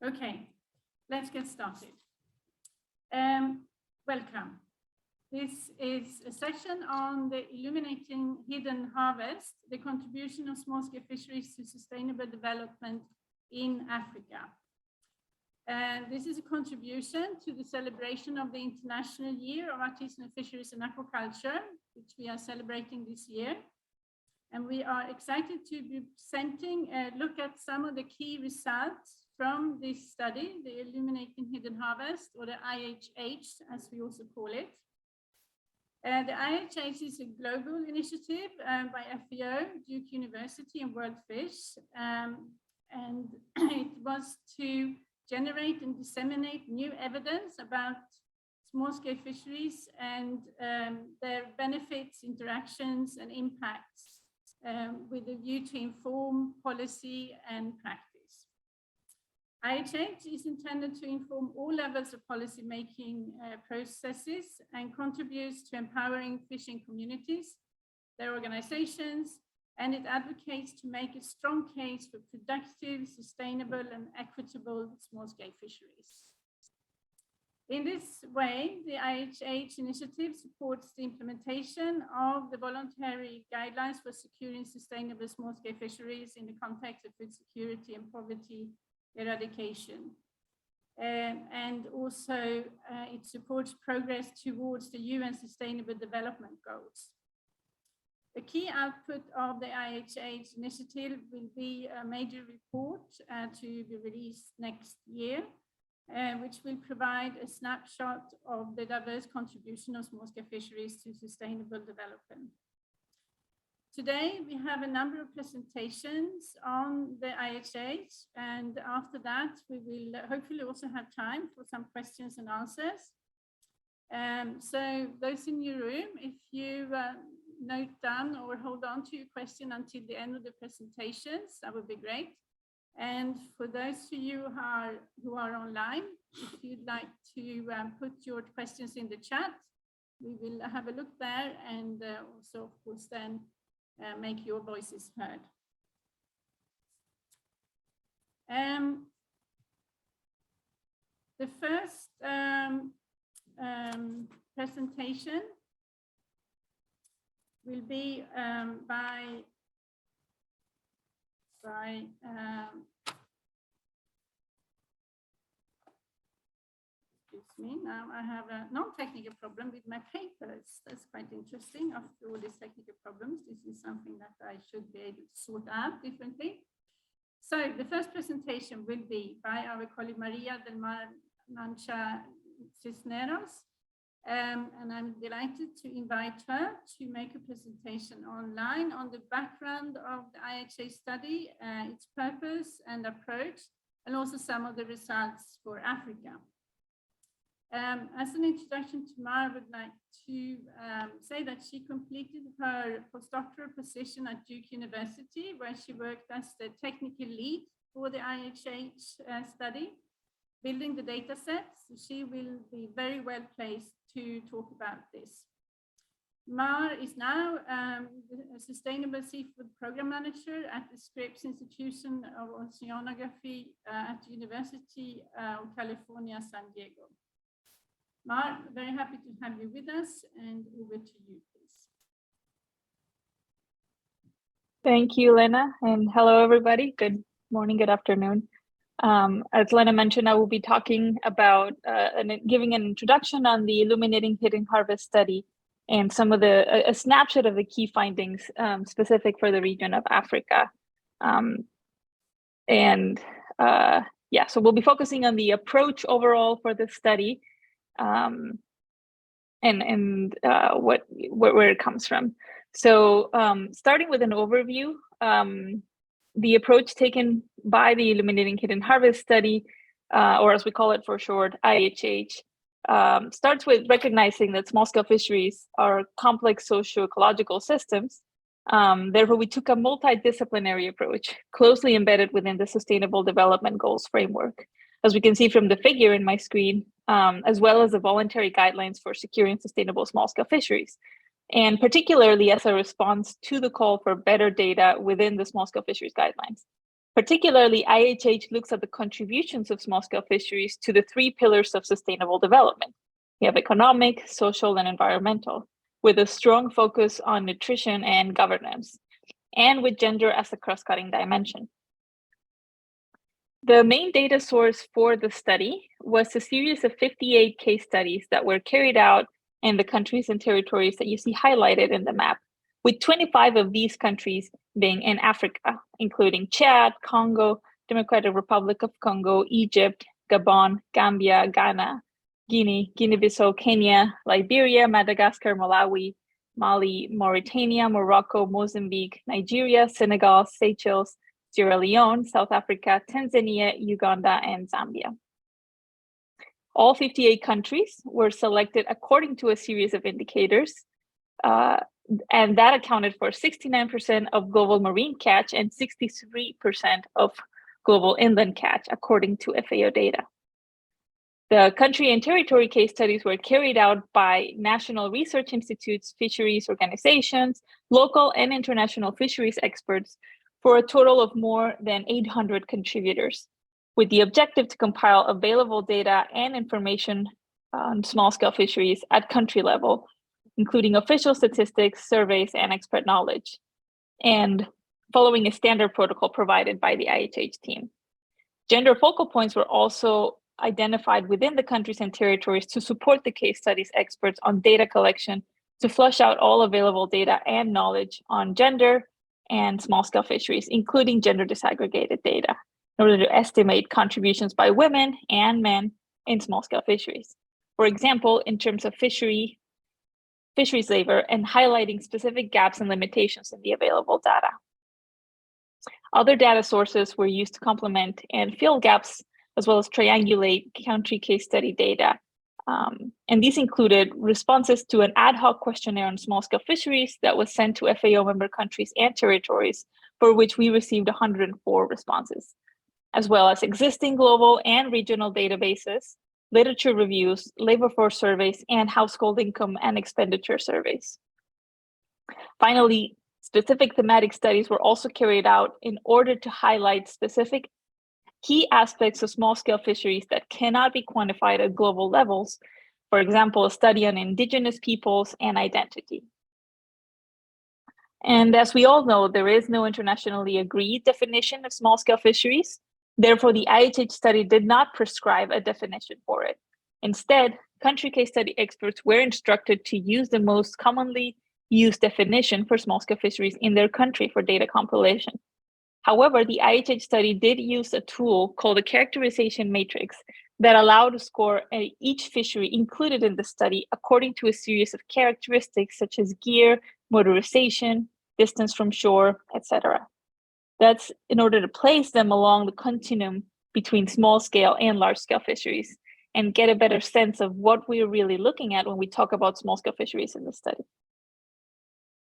Okay, let's get started. Welcome. This is a session on the Illuminating Hidden Harvests, the contribution of small-scale fisheries to sustainable development in Africa. This is a contribution to the celebration of the International Year of Artisanal Fisheries and Aquaculture, which we are celebrating this year. And we are excited to be presenting a look at some of the key results from this study, the Illuminating Hidden Harvest, or the IHH, as we also call it. The IHH is a global initiative by FAO, Duke University, and WorldFish. And it was to generate and disseminate new evidence about small-scale fisheries and their benefits, interactions, and impacts with a view to inform policy and practice. IHH is intended to inform all levels of policy-making processes and contributes to empowering fishing communities, their organizations, and it advocates to make a strong case for productive, sustainable, and equitable small-scale fisheries. In this way, the IHH initiative supports the implementation of the Voluntary Guidelines for securing sustainable small-scale fisheries in the context of food security and poverty eradication. And also it supports progress towards the UN Sustainable Development Goals. The key output of the IHH initiative will be a major report to be released next year, which will provide a snapshot of the diverse contribution of small-scale fisheries to sustainable development. Today, we have a number of presentations on the IHH, and after that, we will hopefully also have time for some questions and answers. So those in your room, if you note down or hold on to your question until the end of the presentations, that would be great. And for those of you who are online, if you'd like to put your questions in the chat, we will have a look there and also, of course, then make your voices heard. The first presentation will be by excuse me, now I have a non-technical problem with my papers. That's quite interesting. After all these technical problems, this is something that I should be able to sort out differently. So the first presentation will be by our colleague Maria del Mancha Cisneros. And I'm delighted to invite her to make a presentation online on the background of the IHH study, its purpose and approach, and also some of the results for Africa. As an introduction to Mara, I would like to say that she completed her postdoctoral position at Duke University, where she worked as the technical lead for the IHH study, building the data sets. She will be very well placed to talk about this. Mar is now a Sustainable Seafood Program Manager at the Scripps Institution of Oceanography at the University of California, San Diego. Mar, very happy to have you with us, and over to you, please. Thank you, Lena, and hello, everybody. Good morning, good afternoon. As Lena mentioned, I will be talking about giving an introduction on the Illuminating Hidden Harvest study and some of a snapshot of the key findings specific for the region of Africa. Yeah, so we'll be focusing on the approach overall for the study and where it comes from. So starting with an overview, the approach taken by the Illuminating Hidden Harvest study, or as we call it for short, IHH, starts with recognizing that small-scale fisheries are complex socio-ecological systems. Therefore, we took a multidisciplinary approach, closely embedded within the Sustainable Development Goals framework, as we can see from the figure in my screen, as well as the Voluntary Guidelines for securing sustainable small-scale fisheries, and particularly as a response to the call for better data within the small-scale fisheries guidelines, Particularly, IHH looks at the contributions of small-scale fisheries to the 3 pillars of sustainable development. We have economic, social, and environmental, with a strong focus on nutrition and governance, and with gender as a cross-cutting dimension. The main data source for the study was a series of 58 case studies that were carried out in the countries and territories that you see highlighted in the map, with 25 of these countries being in Africa, including Chad, Congo, Democratic Republic of Congo, Egypt, Gabon, Gambia, Ghana, Guinea, Guinea-Bissau, Kenya, Liberia, Madagascar, Malawi, Mali, Mauritania, Morocco, Mozambique, Nigeria, Senegal, Seychelles, Sierra Leone, South Africa, Tanzania, Uganda, and Zambia. All 58 countries were selected according to a series of indicators, and that accounted for 69% of global marine catch and 63% of global inland catch, according to FAO data. The country and territory case studies were carried out by national research institutes, fisheries organizations, local and international fisheries experts, for a total of more than 800 contributors, with the objective to compile available data and information on small-scale fisheries at country level, including official statistics, surveys, and expert knowledge, and following a standard protocol provided by the IHH team. Gender focal points were also identified within the countries and territories to support the case studies experts on data collection to flush out all available data and knowledge on gender and small-scale fisheries, including gender disaggregated data, in order to estimate contributions by women and men in small-scale fisheries. For example, in terms of fisheries labor and highlighting specific gaps and limitations in the available data. Other data sources were used to complement and fill gaps, as well as triangulate country case study data. And these included responses to an ad hoc questionnaire on small-scale fisheries that was sent to FAO member countries and territories, for which we received 104 responses, as well as existing global and regional databases, literature reviews, labor force surveys, and household income and expenditure surveys. Finally, specific thematic studies were also carried out in order to highlight specific key aspects of small-scale fisheries that cannot be quantified at global levels. For example, a study on indigenous peoples and identity. And as we all know, there is no internationally agreed definition of small-scale fisheries. Therefore, the IHH study did not prescribe a definition for it. Instead, country case study experts were instructed to use the most commonly used definition for small-scale fisheries in their country for data compilation. However, the IHH study did use a tool called a characterization matrix that allowed to score each fishery included in the study according to a series of characteristics such as gear, motorization, distance from shore, etc. That's in order to place them along the continuum between small-scale and large-scale fisheries and get a better sense of what we're really looking at when we talk about small-scale fisheries in the study.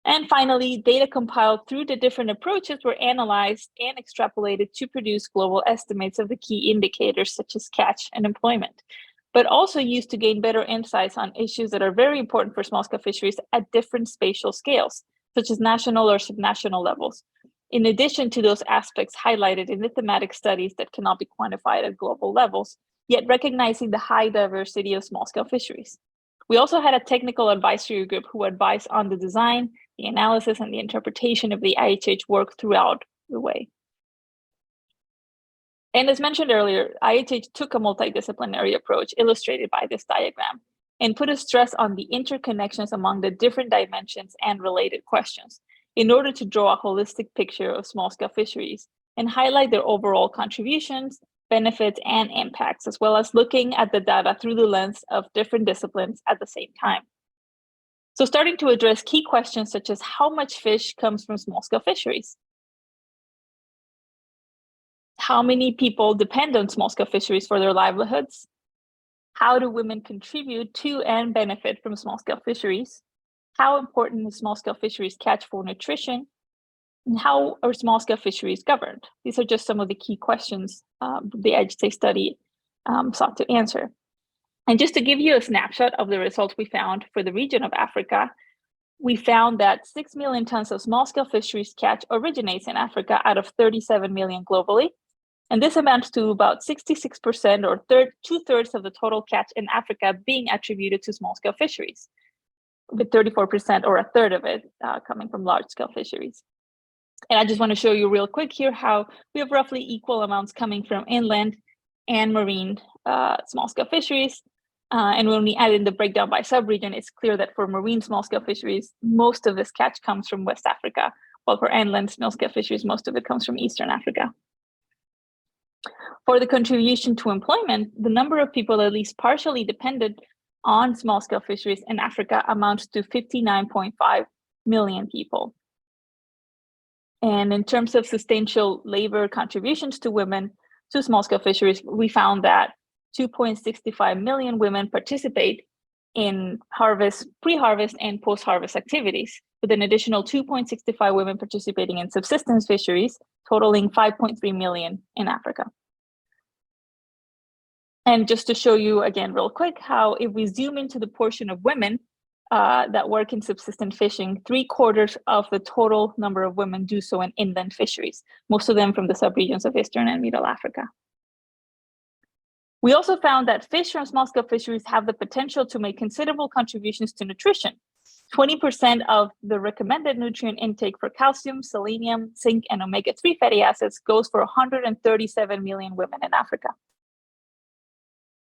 And finally, data compiled through the different approaches were analyzed and extrapolated to produce global estimates of the key indicators such as catch and employment, but also used to gain better insights on issues that are very important for small-scale fisheries at different spatial scales, such as national or subnational levels, in addition to those aspects highlighted in the thematic studies that cannot be quantified at global levels, yet recognizing the high diversity of small-scale fisheries. We also had a technical advisory group who advised on the design, the analysis, and the interpretation of the IHH work throughout the way. And as mentioned earlier, IHH took a multidisciplinary approach illustrated by this diagram and put a stress on the interconnections among the different dimensions and related questions in order to draw a holistic picture of small-scale fisheries and highlight their overall contributions, benefits, and impacts, as well as looking at the data through the lens of different disciplines at the same time. So starting to address key questions such as how much fish comes from small-scale fisheries? How many people depend on small-scale fisheries for their livelihoods? How do women contribute to and benefit from small-scale fisheries? How important is small-scale fisheries catch for nutrition? And how are small-scale fisheries governed? These are just some of the key questions the IHH study sought to answer. And just to give you a snapshot of the results we found for the region of Africa, we found that 6 million tons of small-scale fisheries catch originates in Africa out of 37 million globally. And this amounts to about 66% or two-thirds of the total catch in Africa being attributed to small-scale fisheries, with 34% or a third of it coming from large-scale fisheries. And I just want to show you real quick here how we have roughly equal amounts coming from inland and marine small-scale fisheries. And when we add in the breakdown by subregion, it's clear that for marine small-scale fisheries, most of this catch comes from West Africa, while for inland small-scale fisheries, most of it comes from Eastern Africa. For the contribution to employment, the number of people at least partially dependent on small-scale fisheries in Africa amounts to 59.5 million people. And in terms of substantial labor contributions to women to small-scale fisheries, we found that 2.65 million women participate in harvest, pre-harvest, and post-harvest activities, with an additional 2.65 women participating in subsistence fisheries, totaling 5.3 million in Africa. And just to show you again real quick how if we zoom into the portion of women that work in subsistence fishing, 3/4 of the total number of women do so in inland fisheries, most of them from the subregions of Eastern and Middle Africa. We also found that fish from small-scale fisheries have the potential to make considerable contributions to nutrition. 20% of the recommended nutrient intake for calcium, selenium, zinc, and omega-3 fatty acids goes for 137 million women in Africa.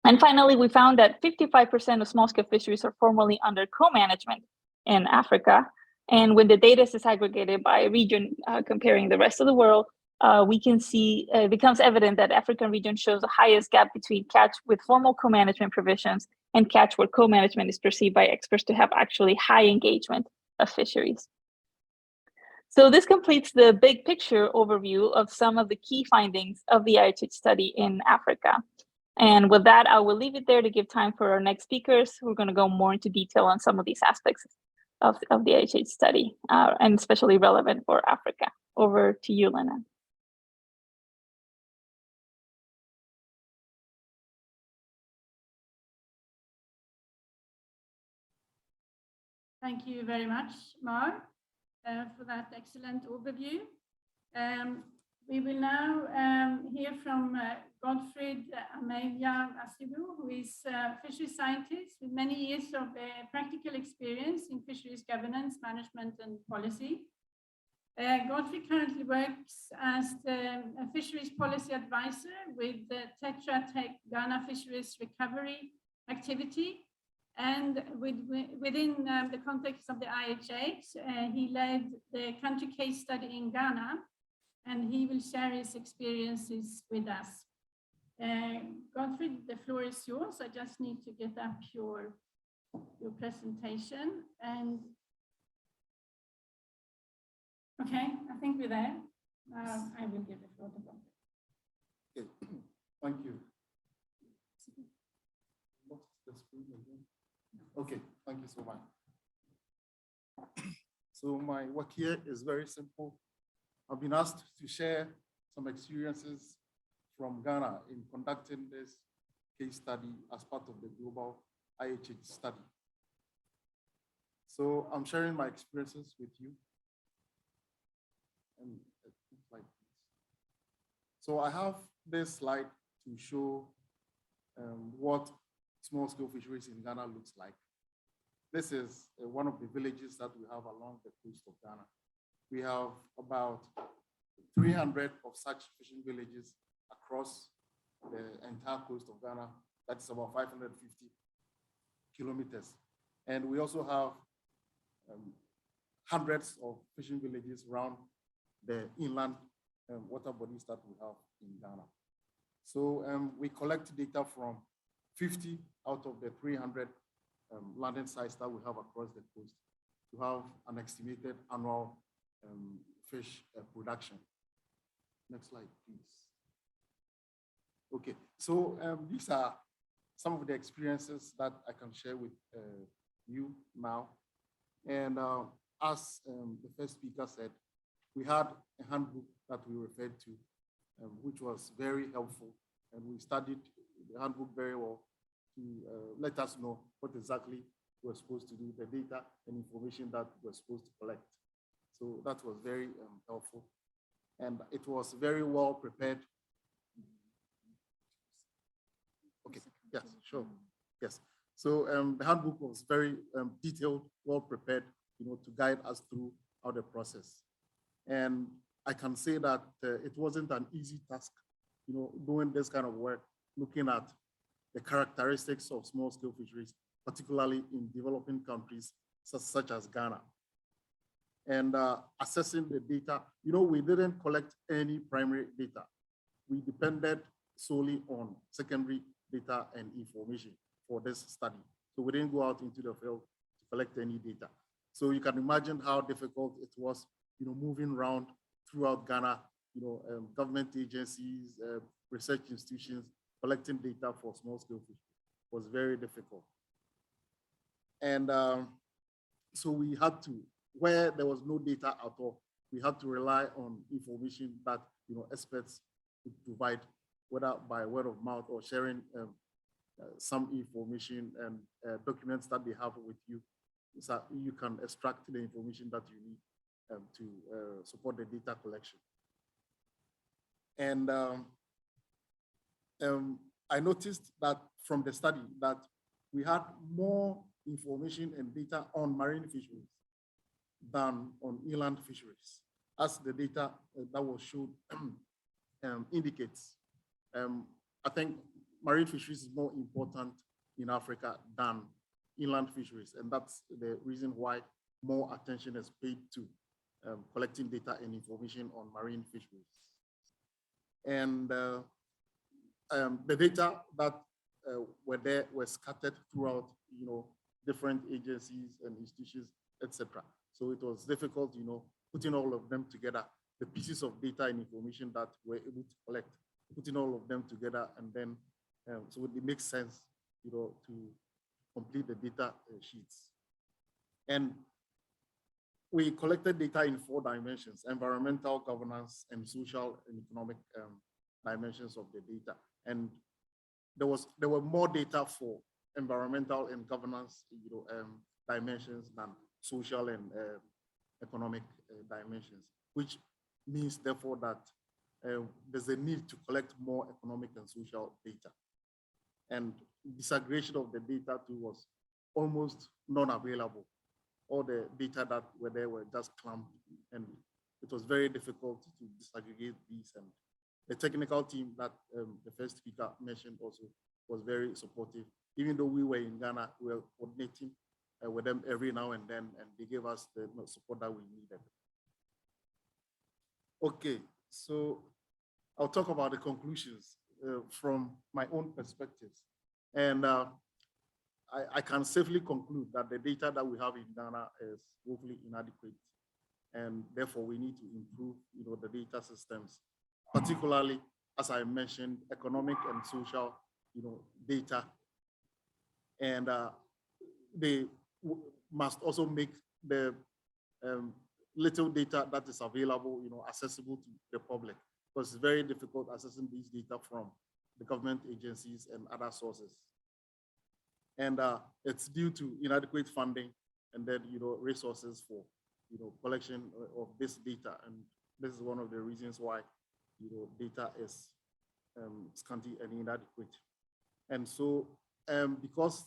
And finally, we found that 55% of small-scale fisheries are formally under co-management in Africa. And when the data is disaggregated by region, comparing the rest of the world, we can see it becomes evident that African region shows the highest gap between catch with formal co-management provisions and catch where co-management is perceived by experts to have actually high engagement of fisheries. So this completes the big picture overview of some of the key findings of the IHH study in Africa. And with that, I will leave it there to give time for our next speakers. We're going to go more into detail on some of these aspects of the IHH study, and especially relevant for Africa. Over to you, Lena. Thank you very much, Mar, for that excellent overview. We will now hear from Godfried Amelia Asibu, who is a fisheries scientist with many years of practical experience in fisheries governance, management, and policy. Godfried currently works as a fisheries policy advisor with the Tetra Tech Ghana Fisheries Recovery activity. And within the context of the IHH, he led the country case study in Ghana, and he will share his experiences with us. Godfried, the floor is yours. I just need to get up your presentation. And okay, I think we're there. I will give the floor to Godfried. Okay, thank you. What's the screen again? Okay, thank you so much. So my work here is very simple. I've been asked to share some experiences from Ghana in conducting this case study as part of the global IHH study. So I'm sharing my experiences with you. And like this. So I have this slide to show what small-scale fisheries in Ghana looks like. This is one of the villages that we have along the coast of Ghana. We have about 300 of such fishing villages across the entire coast of Ghana. That's about 550 kilometers. And we also have hundreds of fishing villages around the inland water bodies that we have in Ghana. So we collect data from 50 out of the 300 landing sites that we have across the coast to have an estimated annual fish production. Next slide, please. Okay, so these are some of the experiences that I can share with you now. And as the first speaker said, we had a handbook that we referred to, which was very helpful. And we studied the handbook very well to let us know what exactly we're supposed to do, the data and information that we're supposed to collect. So that was very helpful. And it was very well prepared. Okay, yes, sure, yes. So the handbook was very detailed, well prepared, to guide us through how the process. And I can say that it wasn't an easy task, doing this kind of work, looking at the characteristics of small-scale fisheries, particularly in developing countries such as Ghana. And assessing the data, we didn't collect any primary data. We depended solely on secondary data and information for this study. So we didn't go out into the field to collect any data. So you can imagine how difficult it was, moving around throughout Ghana, government agencies, research institutions, collecting data for small-scale fish was very difficult. And so we had to, where there was no data at all, we had to rely on information that experts could provide, whether by word of mouth or sharing some information and documents that they have with you, so you can extract the information that you need to support the data collection. And I noticed that from the study that we had more information and data on marine fisheries than on inland fisheries, as the data that was shown indicates. I think marine fisheries is more important in Africa than inland fisheries, and that's the reason why more attention is paid to collecting data and information on marine fisheries. And the data that were there were scattered throughout, different agencies and institutions, etc. So it was difficult, putting all of them together, the pieces of data and information that we're able to collect, putting all of them together, and then so it makes sense, to complete the data sheets. And we collected data in 4 dimensions: environmental, governance, and social and economic dimensions of the data. And there were more data for environmental and governance dimensions than social and economic dimensions, which means therefore that there's a need to collect more economic and social data. And disaggregation of the data too was almost non-available. All the data that were there were just clumped, and it was very difficult to disaggregate these. And the technical team that the first speaker mentioned also was very supportive. Even though we were in Ghana, we were coordinating with them every now and then, and they gave us the support that we needed. Okay, so I'll talk about the conclusions from my own perspectives. And I can safely conclude that the data that we have in Ghana is woefully inadequate. And therefore we need to improve, the data systems, particularly, as I mentioned, economic and social, data. And they must also make the little data that is available, accessible to the public, because it's very difficult accessing these data from the government agencies and other sources. And it's due to inadequate funding and then, resources for, collection of this data. And this is one of the reasons why, data is scanty and inadequate. And so because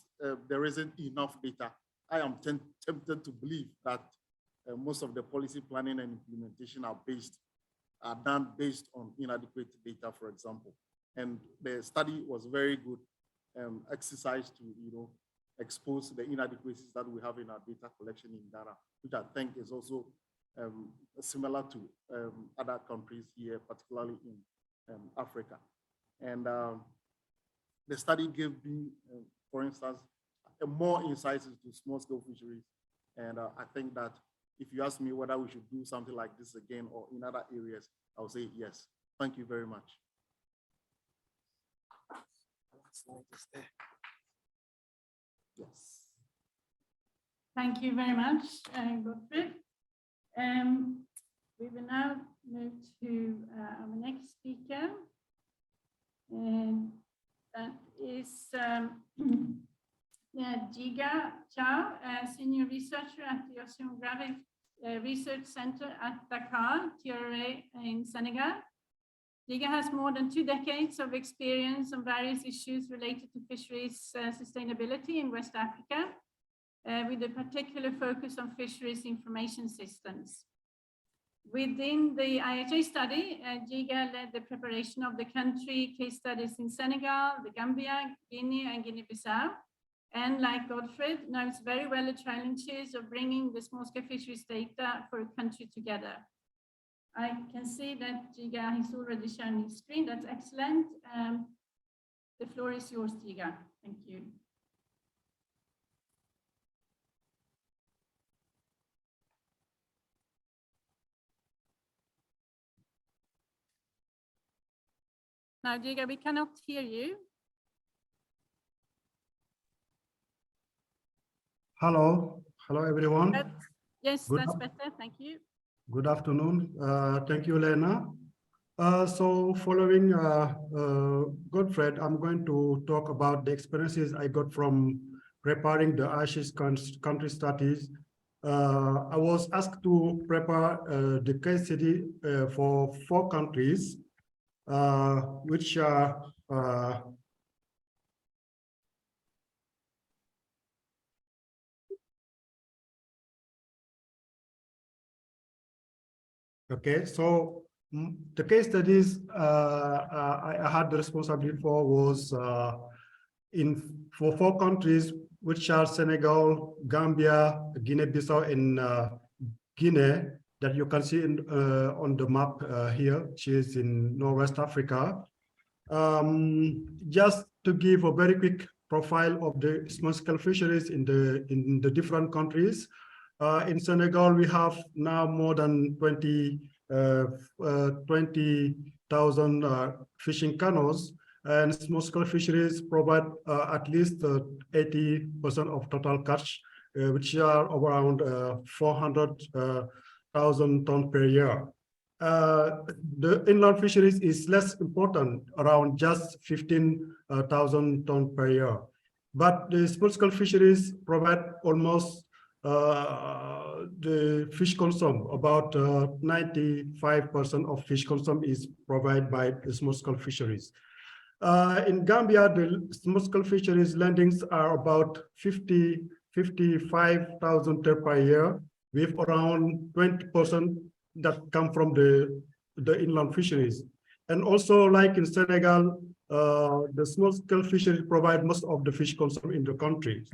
there isn't enough data, I am tempted to believe that most of the policy planning and implementation are done based on inadequate data, for example. And the study was very good exercise to, expose the inadequacies that we have in our data collection in Ghana, which I think is also similar to other countries here, particularly in Africa. And the study gave me, for instance, more insights into small-scale fisheries. And I think that if you ask me whether we should do something like this again or in other areas, I would say yes. Thank you very much. Yes. Thank you very much, Godfrey. We will now move to our next speaker, and that is Jiga Chao, Senior Researcher at the Oceanographic Research Center at Dakar, TRA in Senegal. Jiga has more than 2 decades of experience on various issues related to fisheries sustainability in West Africa, with a particular focus on fisheries information systems. Within the IHA study, Jiga led the preparation of the country case studies in Senegal, the Gambia, Guinea, and Guinea-Bissau, and like Godfred, knows very well the challenges of bringing the small-scale fisheries data for a country together. I can see that Jiga has already shown his screen. That's excellent. The floor is yours, Jiga. Thank you. Now, Jiga, we cannot hear you. Hello, everyone. Yes, that's better. Thank you. Good afternoon. Thank you, Lena. So following Godfred, I'm going to talk about the experiences I got from preparing the IHS country studies. I was asked to prepare the case study for 4 countries, which are okay, so the case studies I had the responsibility for was for 4 countries, which are Senegal, Gambia, Guinea-Bissau, and Guinea, that you can see on the map here, which is in Northwest Africa. Just to give a very quick profile of the small-scale fisheries in the different countries. In Senegal, we have now more than 20,000 fishing canoes, and small-scale fisheries provide at least 80% of total catch, which are around 400,000 tons per year. The inland fisheries is less important, around just 15,000 tons per year. But the small-scale fisheries provide almost the fish consumption, about 95% of fish consumption is provided by the small-scale fisheries. In Gambia, the small-scale fisheries landings are about 55,000 tons per year, with around 20% that come from the inland fisheries. And also, like in Senegal, the small-scale fisheries provide most of the fish consumption in the country.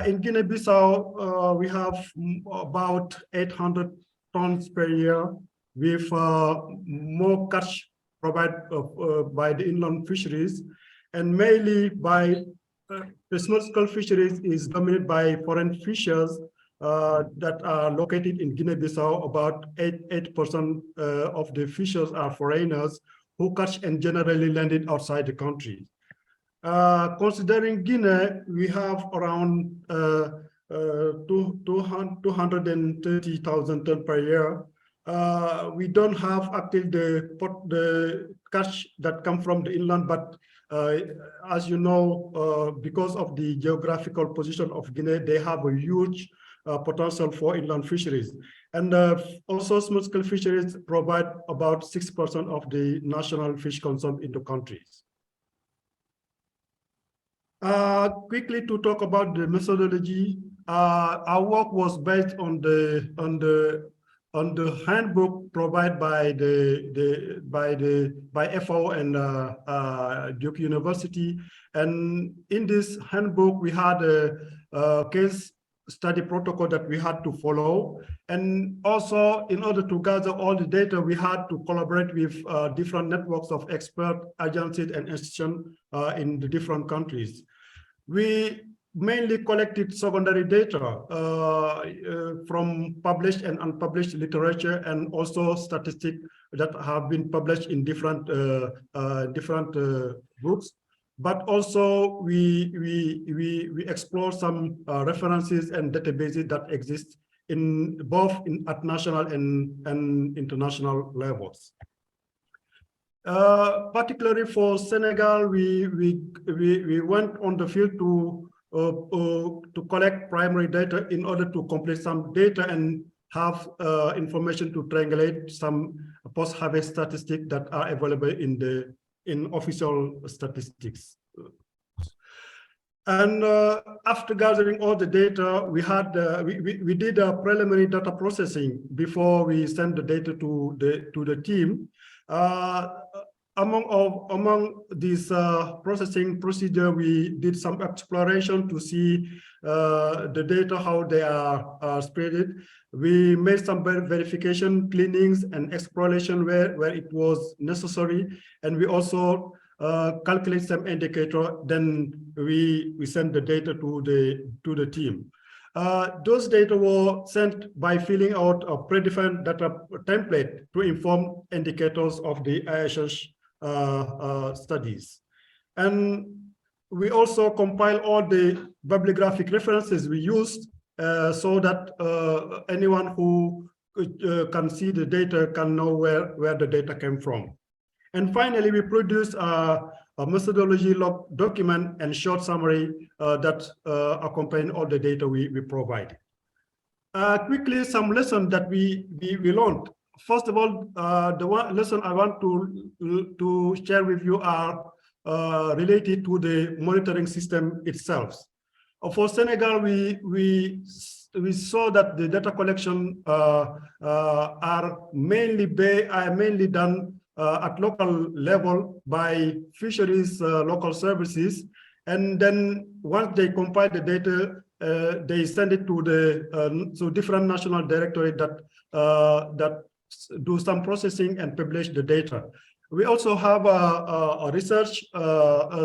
In Guinea-Bissau, we have about 800 tons per year, with more catch provided by the inland fisheries, and mainly by the small-scale fisheries is dominated by foreign fishers that are located in Guinea-Bissau. About 8% of the fishers are foreigners who catch and generally landed outside the country. Considering Guinea, we have around 230,000 tons per year. We don't have actually the catch that come from the inland, but as you know, because of the geographical position of Guinea, they have a huge potential for inland fisheries. And also small-scale fisheries provide about 6% of the national fish consumption in the countries. Quickly to talk about the methodology, our work was based on the handbook provided by FAO and Duke University. And in this handbook, we had a case study protocol that we had to follow. And also, in order to gather all the data, we had to collaborate with different networks of expert agencies and institutions in the different countries. We mainly collected secondary data from published and unpublished literature, and also statistics that have been published in different books. But also we explore some references and databases that exist in both at national and international levels. Particularly for Senegal, we went on the field to to collect primary data in order to complete some data and have information to triangulate some post-harvest statistics that are available in official statistics. And after gathering all the data, we did a preliminary data processing before we sent the data to the team. Among this processing procedure, we did some exploration to see the data, how they are spread. We made some verification, cleanings, and exploration where it was necessary, and we also calculate some indicator. Then we send the data to the team. Those data were sent by filling out a predefined data template to inform indicators of the ISH studies. And we also compile all the bibliographic references we used so that anyone who can see the data can know where the data came from. And finally, we produce a methodology log document and short summary that accompany all the data we provide. Quickly, some lessons that we learned. First of all, the one lesson I want to share with you are related to the monitoring system itself. For Senegal, we saw that the data collection are mainly done at local level by fisheries local services, and then once they compile the data, they send it to the different national directorate that do some processing and publish the data. We also have a research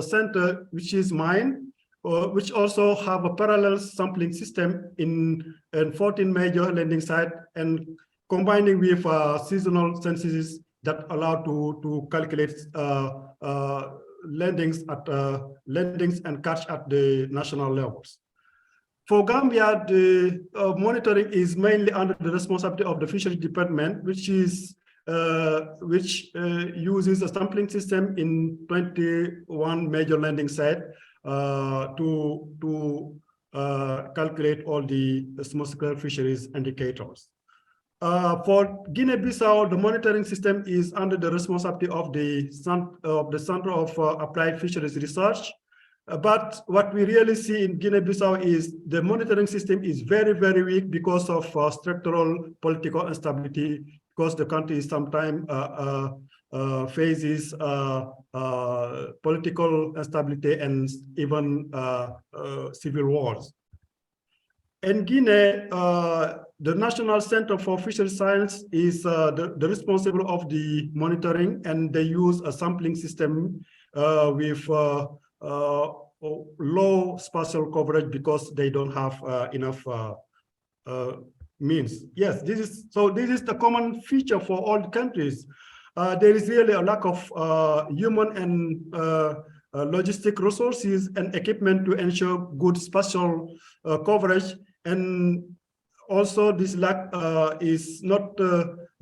center, which is mine, which also have a parallel sampling system in 14 major landing sites, and combining with seasonal censuses that allow to calculate landings and catch at the national levels. For Gambia, the monitoring is mainly under the responsibility of the Fisheries Department, which uses a sampling system in 21 major landing sites to calculate all the small-scale fisheries indicators. For Guinea-Bissau, the monitoring system is under the responsibility of the Center of Applied Fisheries Research. But what we really see in Guinea-Bissau is the monitoring system is very, very weak because of structural political instability, because the country sometimes faces political instability and even civil wars. In Guinea, the National Center for Fisheries Science is the responsible of the monitoring, and they use a sampling system with low spatial coverage because they don't have enough means. Yes, this is the common feature for all the countries. There is really a lack of human and logistic resources and equipment to ensure good spatial coverage, and also this lack is not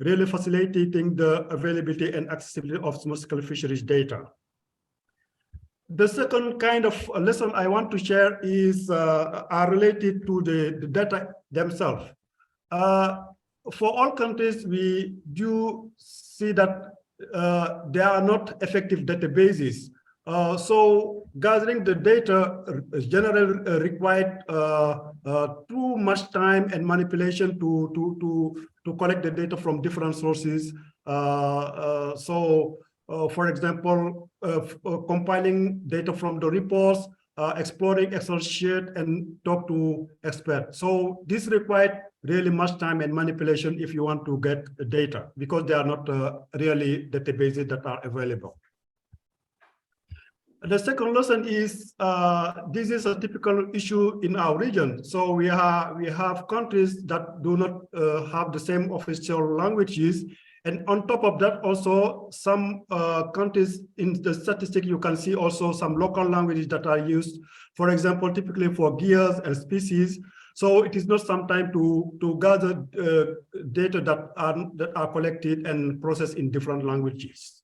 really facilitating the availability and accessibility of small-scale fisheries data. The second kind of lesson I want to share is are related to the data themselves. For all countries, we do see that there are not effective databases. So gathering the data generally required too much time and manipulation to collect the data from different sources. For example, compiling data from the reports, exploring Excel sheet, and talk to experts. So this required really much time and manipulation if you want to get data, because there are not really databases that are available. The second lesson is this is a typical issue in our region. So we have countries that do not have the same official languages. And on top of that, also some countries in the statistic, you can see also some local languages that are used, for example, typically for gears and species. So it is not some time to gather data that are collected and processed in different languages.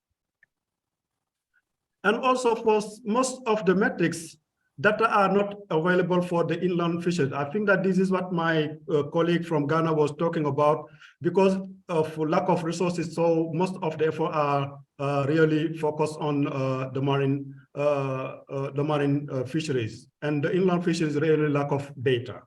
And also for most of the metrics, data are not available for the inland fisheries. I think that this is what my colleague from Ghana was talking about, because of lack of resources. So most of the effort are really focused on the marine fisheries, and the inland fisheries really lack of data.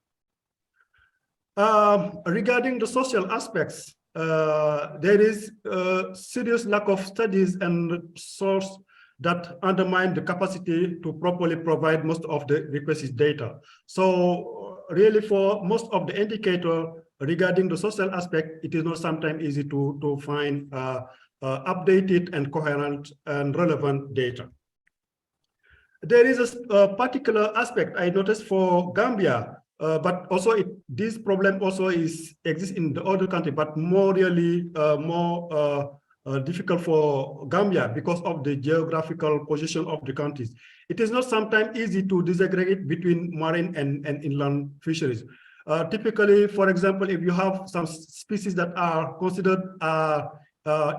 Regarding the social aspects, there is a serious lack of studies and source that undermine the capacity to properly provide most of the requested data. So really for most of the indicator regarding the social aspect, it is not sometimes easy to find updated and coherent and relevant data. There is a particular aspect I noticed for Gambia, but also this problem also exists in the other country, but more really difficult for Gambia because of the geographical position of the countries. It is not sometimes easy to disaggregate between marine and inland fisheries. Typically, for example, if you have some species that are considered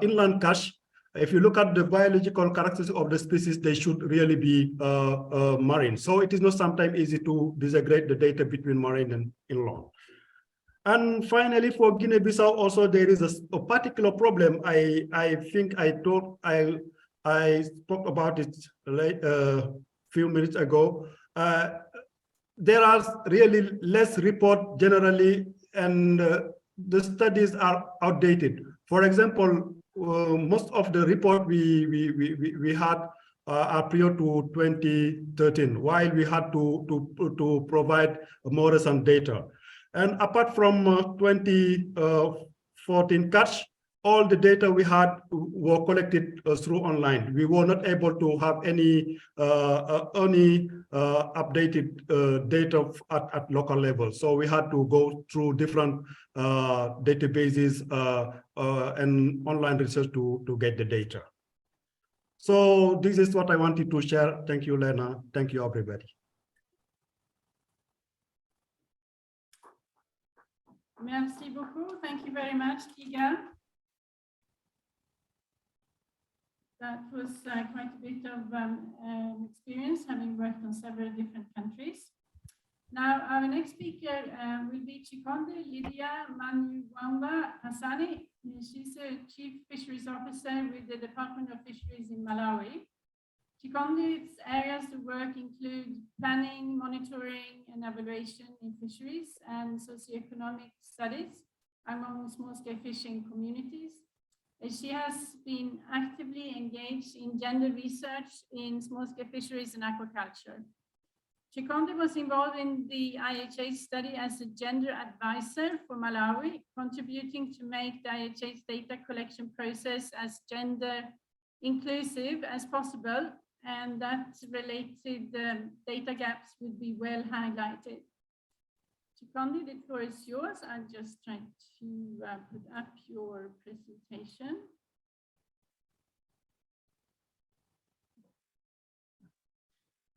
inland catch, if you look at the biological characteristics of the species, they should really be marine. So it is not sometimes easy to disaggregate the data between marine and inland. And finally, for Guinea-Bissau, also there is a particular problem. I think I spoke about it a few minutes ago. There are really less report generally, and the studies are outdated. For example, most of the report we had are prior to 2013, while we had to provide more recent data. And apart from 2014 catch, all the data we had were collected through online. We were not able to have any updated data at local level. So we had to go through different databases and online research to get the data. So this is what I wanted to share. Thank you, Lena. Thank you, everybody. Merci beaucoup. Thank you very much, Kiga. That was quite a bit of experience, having worked on several different countries. Now, our next speaker will be Chikonde Lydia Manuwamba Hassani. She's a Chief Fisheries Officer with the Department of Fisheries in Malawi. Chikonde's areas of work include planning, monitoring, and evaluation in fisheries and socioeconomic studies among small-scale fishing communities. She has been actively engaged in gender research in small-scale fisheries and aquaculture. Chikonde was involved in the IHH study as a gender advisor for Malawi, contributing to make the IHH data collection process as gender inclusive as possible, and that related data gaps would be well highlighted. Chikonde, the floor is yours. I'm just trying to put up your presentation.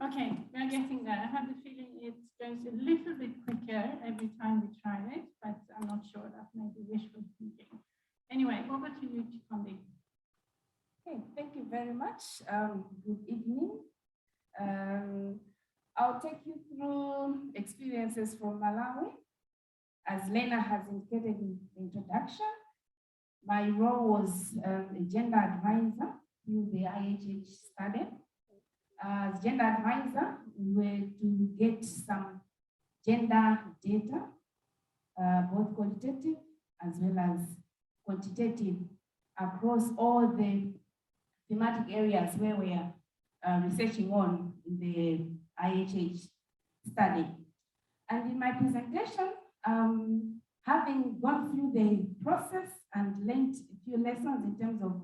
Okay, we are getting there. I have the feeling it goes a little bit quicker every time we try it, but I'm not sure. That may be wishful thinking. Anyway, over to you, Chikonde. Okay, thank you very much. Good evening. I'll take you through experiences from Malawi. As Lena has indicated in the introduction, my role was a gender advisor through the IHH study. As gender advisor, we were to get some gender data, both qualitative as well as quantitative, across all the thematic areas where we are researching on in the IHH study. And in my presentation, having gone through the process and learned a few lessons in terms of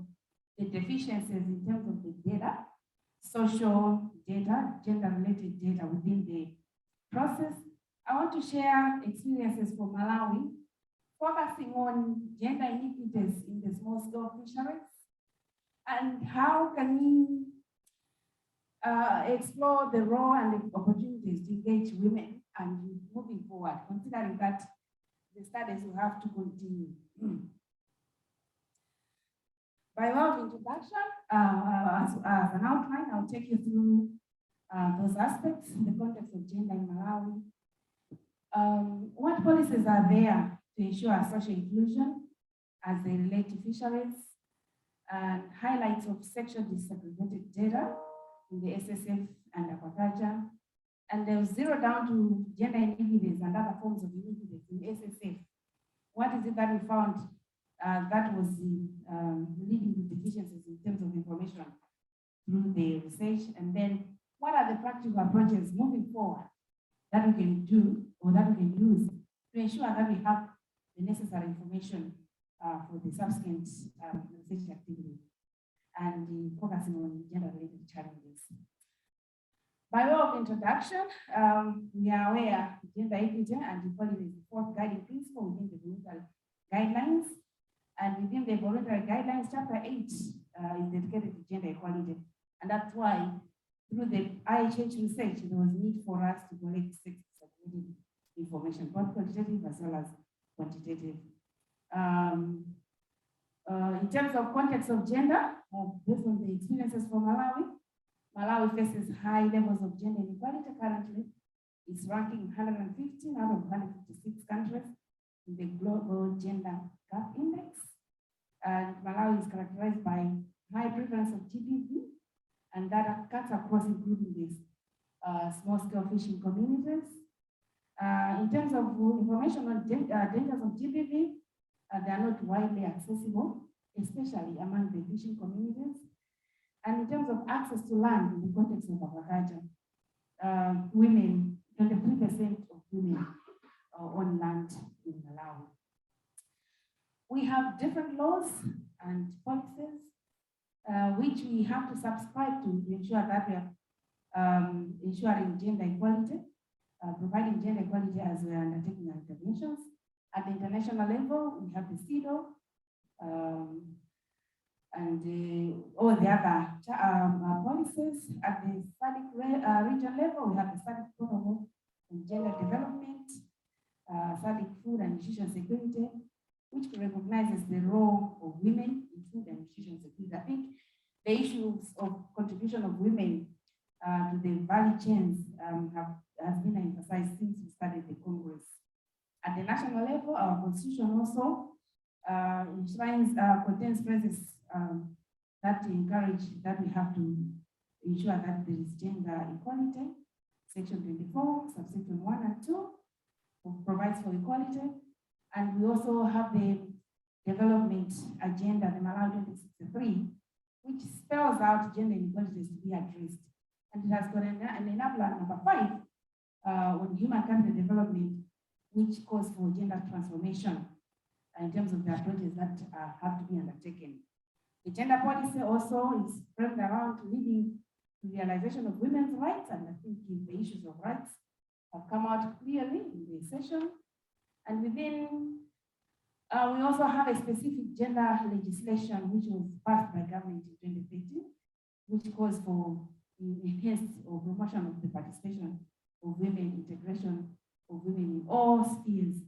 the deficiencies in terms of the data, social data, gender-related data within the process, I want to share experiences from Malawi, focusing on gender inequities in the small-scale fisheries, and how can we explore the role and the opportunities to engage women and moving forward, considering that the studies will have to continue. By way of introduction, as an outline, I'll take you through those aspects, the context of gender in Malawi. What policies are there to ensure social inclusion as they relate to fisheries, and highlights of sexual disaggregated data in the SSF and aquaculture, and they'll zero down to gender inequities and other forms of inequities in SSF. What is it that we found that was leading to deficiencies in terms of information through the research? And then what are the practical approaches moving forward that we can do or that we can use to ensure that we have the necessary information for the subsequent research activity and focusing on gender-related challenges. By way of introduction, we are aware gender equity and equality is the fourth guiding principle within the Voluntary Guidelines. And within the Voluntary Guidelines, chapter 8 is dedicated to gender equality. And that's why through the IHH research, there was need for us to collect sex disaggregated information, both qualitative as well as quantitative. In terms of context of gender, based on the experiences from Malawi, Malawi faces high levels of gender inequality currently. It's ranking 115 out of 156 countries in the Global Gender Gap Index. And Malawi is characterized by high prevalence of GBV, and that cuts across including these small-scale fishing communities. In terms of information on dangers of GBV, they are not widely accessible, especially among the fishing communities. And in terms of access to land in the context of aquaculture, women, 23% of women on land in Malawi. We have different laws and policies which we have to subscribe to ensure that we are ensuring gender equality, providing gender equality as we are undertaking our interventions. At the international level, we have the CEDAW, and all the other policies. At the SADC region level, we have the SADC protocol on gender development, SADC food and nutrition security, which recognizes the role of women in food and nutrition security. I think the issues of contribution of women to the value chains has been emphasized since we started the Congress. At the national level, our constitution also enshrines, contains phrases that encourage that we have to ensure that there is gender equality. Section 24, subsection 1 and 2 provides for equality. And we also have the development agenda, the Malawi 2063, which spells out gender inequalities to be addressed. And it has got an enabler number 5 on human capital development, which calls for gender transformation in terms of the approaches that have to be undertaken. The gender policy also is framed around leading to realization of women's rights, and I think the issues of rights have come out clearly in the session. And within, we also have a specific gender legislation which was passed by government in 2015, which calls for enhanced or promotion of the participation of women, integration of women in all spheres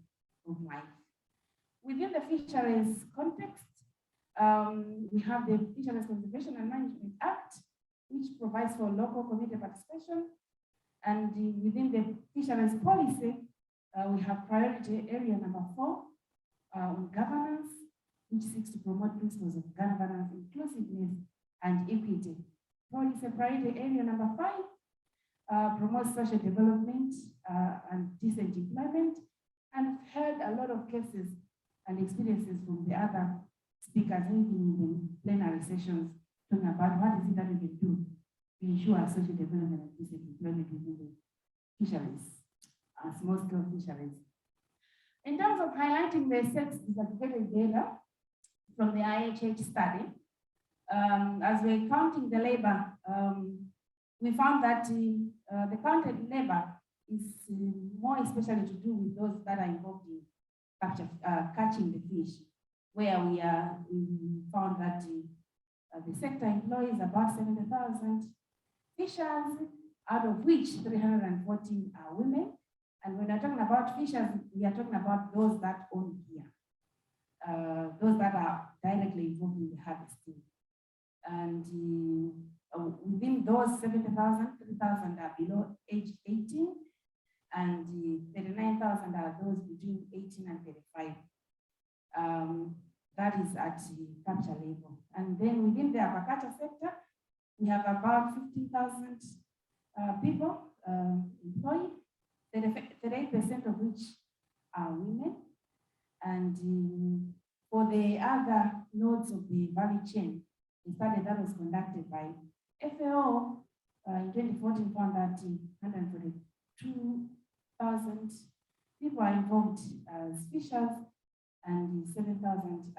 of life. Within the fisheries context, we have the Fisheries Conservation and Management Act, which provides for local community participation. And within the fisheries policy, we have priority area number 4 on governance, which seeks to promote principles of governance, inclusiveness, and equity. Policy priority area number 5 promotes social development and decent employment. And we've heard a lot of cases and experiences from the other speakers in the plenary sessions talking about what is it that we can do to ensure social development and decent employment within the fisheries, small-scale fisheries. In terms of highlighting the sex disaggregated data from the IHH study, as we're counting the labor, we found that the counted labor is more especially to do with those that are involved in catching the fish, where we found that the sector employs about 70,000 fishers, out of which 314 are women. And when we're talking about fishers, we are talking about those that own here, those that are directly involved in the harvesting. And within those 70,000, 3,000 are below age 18, and 39,000 are those between 18 and 35. That is at the capture level. And then within the aquaculture sector, we have about 15,000 people employed, 38% of which are women. And for the other nodes of the value chain, the study that was conducted by FAO in 2014 found that 142,000 people are involved as fishers and 7,000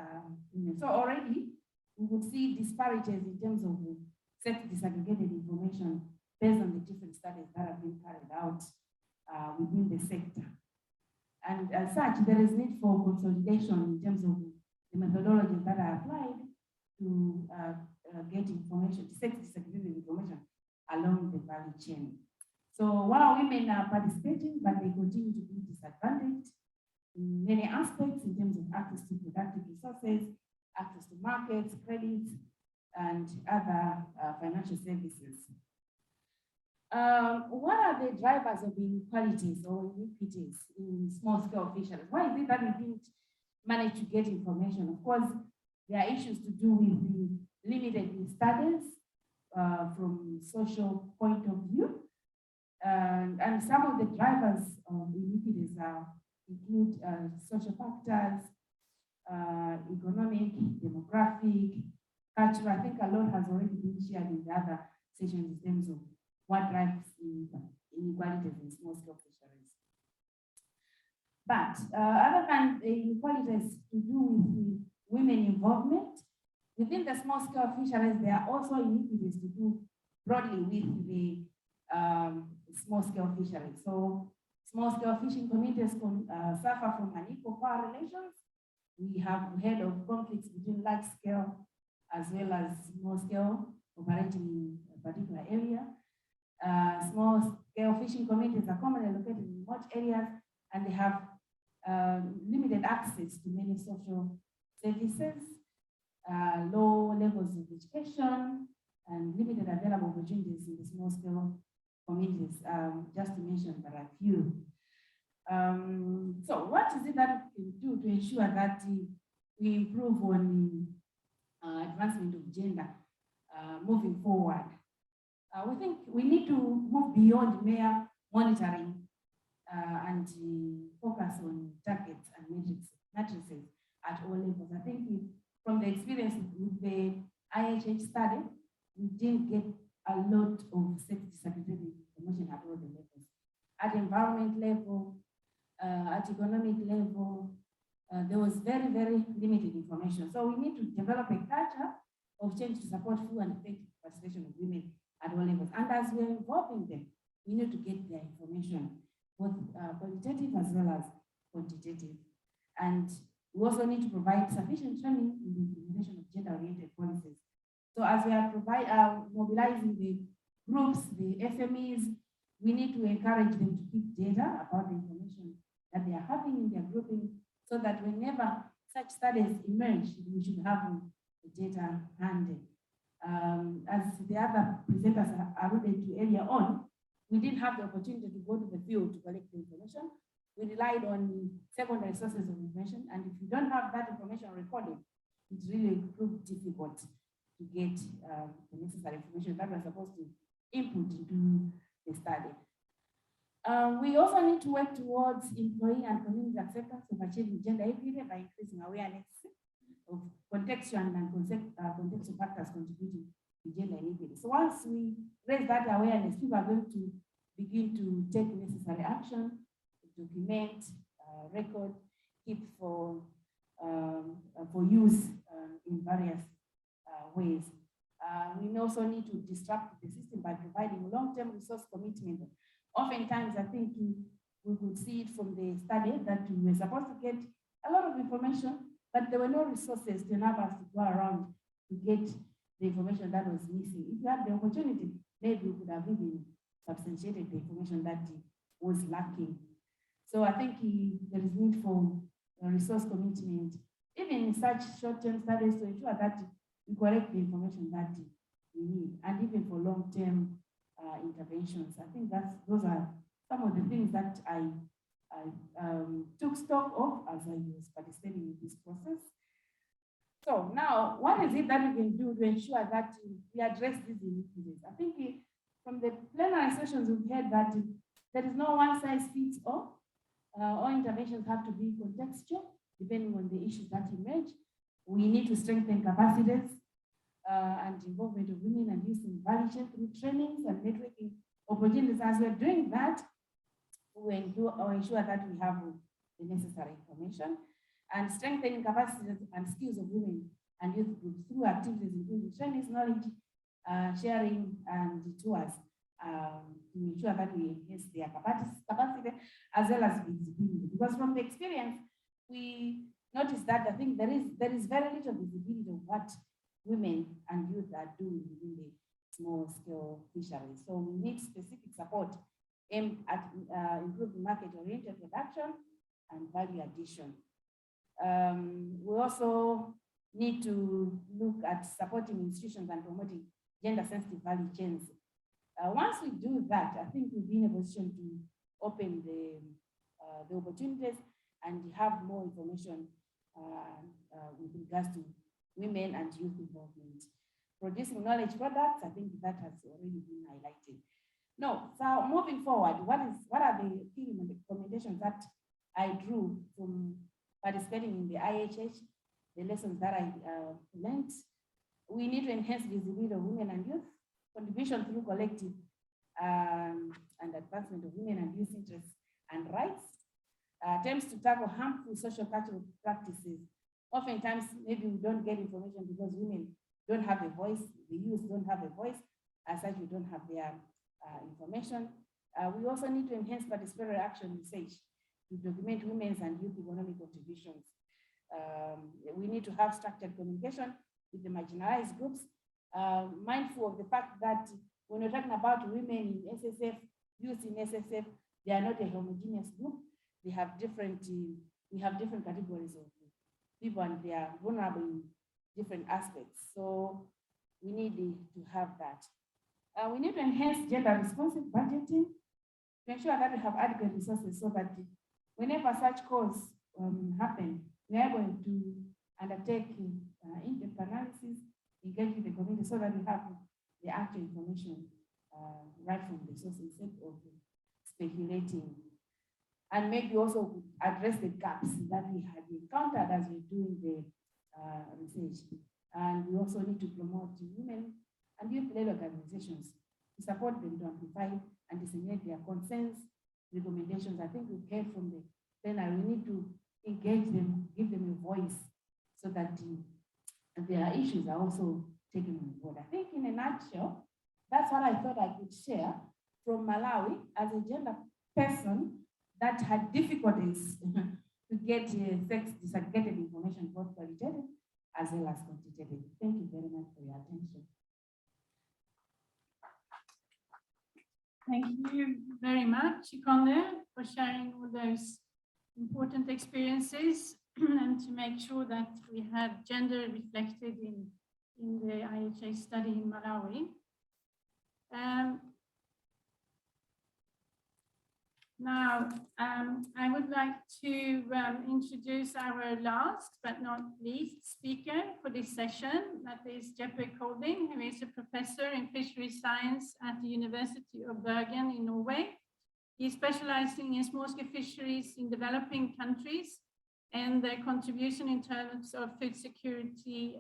women. So already we would see disparities in terms of sex disaggregated information based on the different studies that have been carried out within the sector. And as such, there is need for consolidation in terms of the methodologies that are applied to get information, sex disaggregated information along the value chain. So while women are participating, but they continue to be disadvantaged in many aspects in terms of access to productive resources, access to markets, credits, and other financial services. What are the drivers of inequalities or iniquities in small-scale fisheries? Why is it that we didn't manage to get information? Of course, there are issues to do with the limited studies from social point of view. And some of the drivers of iniquities include social factors, economic, demographic, cultural. I think a lot has already been shared in the other sessions in terms of what drives inequalities in small-scale fisheries. But other than the inequalities to do with the women involvement, within the small-scale fisheries, there are also inequities to do broadly with the small-scale fisheries. So small-scale fishing communities suffer from unequal power relations. We have heard of conflicts between large-scale as well as small-scale operating in a particular area. Small-scale fishing communities are commonly located in remote areas, and they have limited access to many social services, low levels of education, and limited available opportunities in the small-scale communities, just to mention but a few. So what is it that we can do to ensure that we improve on advancement of gender moving forward? We think we need to move beyond mere monitoring and focus on targets and matrices at all levels. I think from the experience with the IHH study, we didn't get a lot of sex disaggregated information at all the levels. At environment level, at economic level, there was very, very limited information. So we need to develop a culture of change to support full and effective participation of women at all levels. And as we're involving them, we need to get their information, both qualitative as well as quantitative. And we also need to provide sufficient training in the implementation of gender-oriented policies. So as we are mobilizing the groups, the SMEs, we need to encourage them to keep data about the information that they are having in their grouping, so that whenever such studies emerge, we should have the data handy. As the other presenters alluded to earlier on, we didn't have the opportunity to go to the field to collect the information. We relied on secondary sources of information, and if you don't have that information recorded, it really proved difficult to get the necessary information that we're supposed to input into the study. We also need to work towards employee and community acceptance of achieving gender equity by increasing awareness of contextual and contextual factors contributing to gender inequity. So once we raise that awareness, people are going to begin to take necessary action, document, record, keep for use in various ways. We also need to disrupt the system by providing long-term resource commitment. Oftentimes, I think we could see it from the study that we were supposed to get a lot of information, but there were no resources to enable us to go around to get the information that was missing. If we had the opportunity, maybe we could have even substantiated the information that was lacking. So I think there is need for a resource commitment, even in such short-term studies, to ensure that we collect the information that we need, and even for long-term interventions. I think those are some of the things that I took stock of as I was participating in this process. So now, what is it that we can do to ensure that we address these inequities? I think from the plenary sessions, we've heard that there is no one-size-fits-all. All interventions have to be contextual, depending on the issues that emerge. We need to strengthen capacities and involvement of women and youth in value chain through trainings and networking opportunities. As we're doing that, we ensure that we have the necessary information and strengthening capacities and skills of women and youth groups through activities including trainings, knowledge sharing, and tours to ensure that we enhance their capacity as well as visibility. Because from the experience, we noticed that I think there is very little visibility of what women and youth are doing within the small-scale fisheries. So we need specific support aimed at improving market-oriented production and value addition. We also need to look at supporting institutions and promoting gender-sensitive value chains. Once we do that, I think we'll be in a position to open the opportunities and have more information with regards to women and youth involvement. Producing knowledge products, I think that has already been highlighted. No, so moving forward, what are the key recommendations that I drew from participating in the IHH, the lessons that I learned? We need to enhance visibility of women and youth, contribution through collective and advancement of women and youth interests and rights, attempts to tackle harmful social cultural practices. Oftentimes, maybe we don't get information because women don't have a voice, the youth don't have a voice, as such we don't have their information. We also need to enhance participatory action research to document women's and youth economic contributions. We need to have structured communication with the marginalized groups, mindful of the fact that when we're talking about women in SSF, youth in SSF, they are not a homogeneous group. They have different, we have different categories of people and they are vulnerable in different aspects. So we need to have that. We need to enhance gender responsive budgeting to ensure that we have adequate resources so that whenever such calls happen, we are able to undertake in-depth analysis, engage with the community so that we have the actual information right from the source instead of speculating. And maybe also address the gaps that we had encountered as we're doing the research. And we also need to promote women and youth-led organizations to support them to amplify and disseminate their concerns, recommendations. I think we've heard from the plenary, we need to engage them, give them a voice so that their issues are also taken on board. I think in a nutshell, that's what I thought I could share from Malawi as a gender person that had difficulties to get sex disaggregated information, both qualitative as well as quantitative. Thank you very much for your attention. Thank you very much, Ikonde, for sharing all those important experiences and to make sure that we had gender reflected in the IHH study in Malawi. Now, I would like to introduce our last but not least speaker for this session. That is Jeppe Kolding, who is a professor in fisheries science at the University of Bergen in Norway. He's specializing in small-scale fisheries in developing countries and their contribution in terms of food security,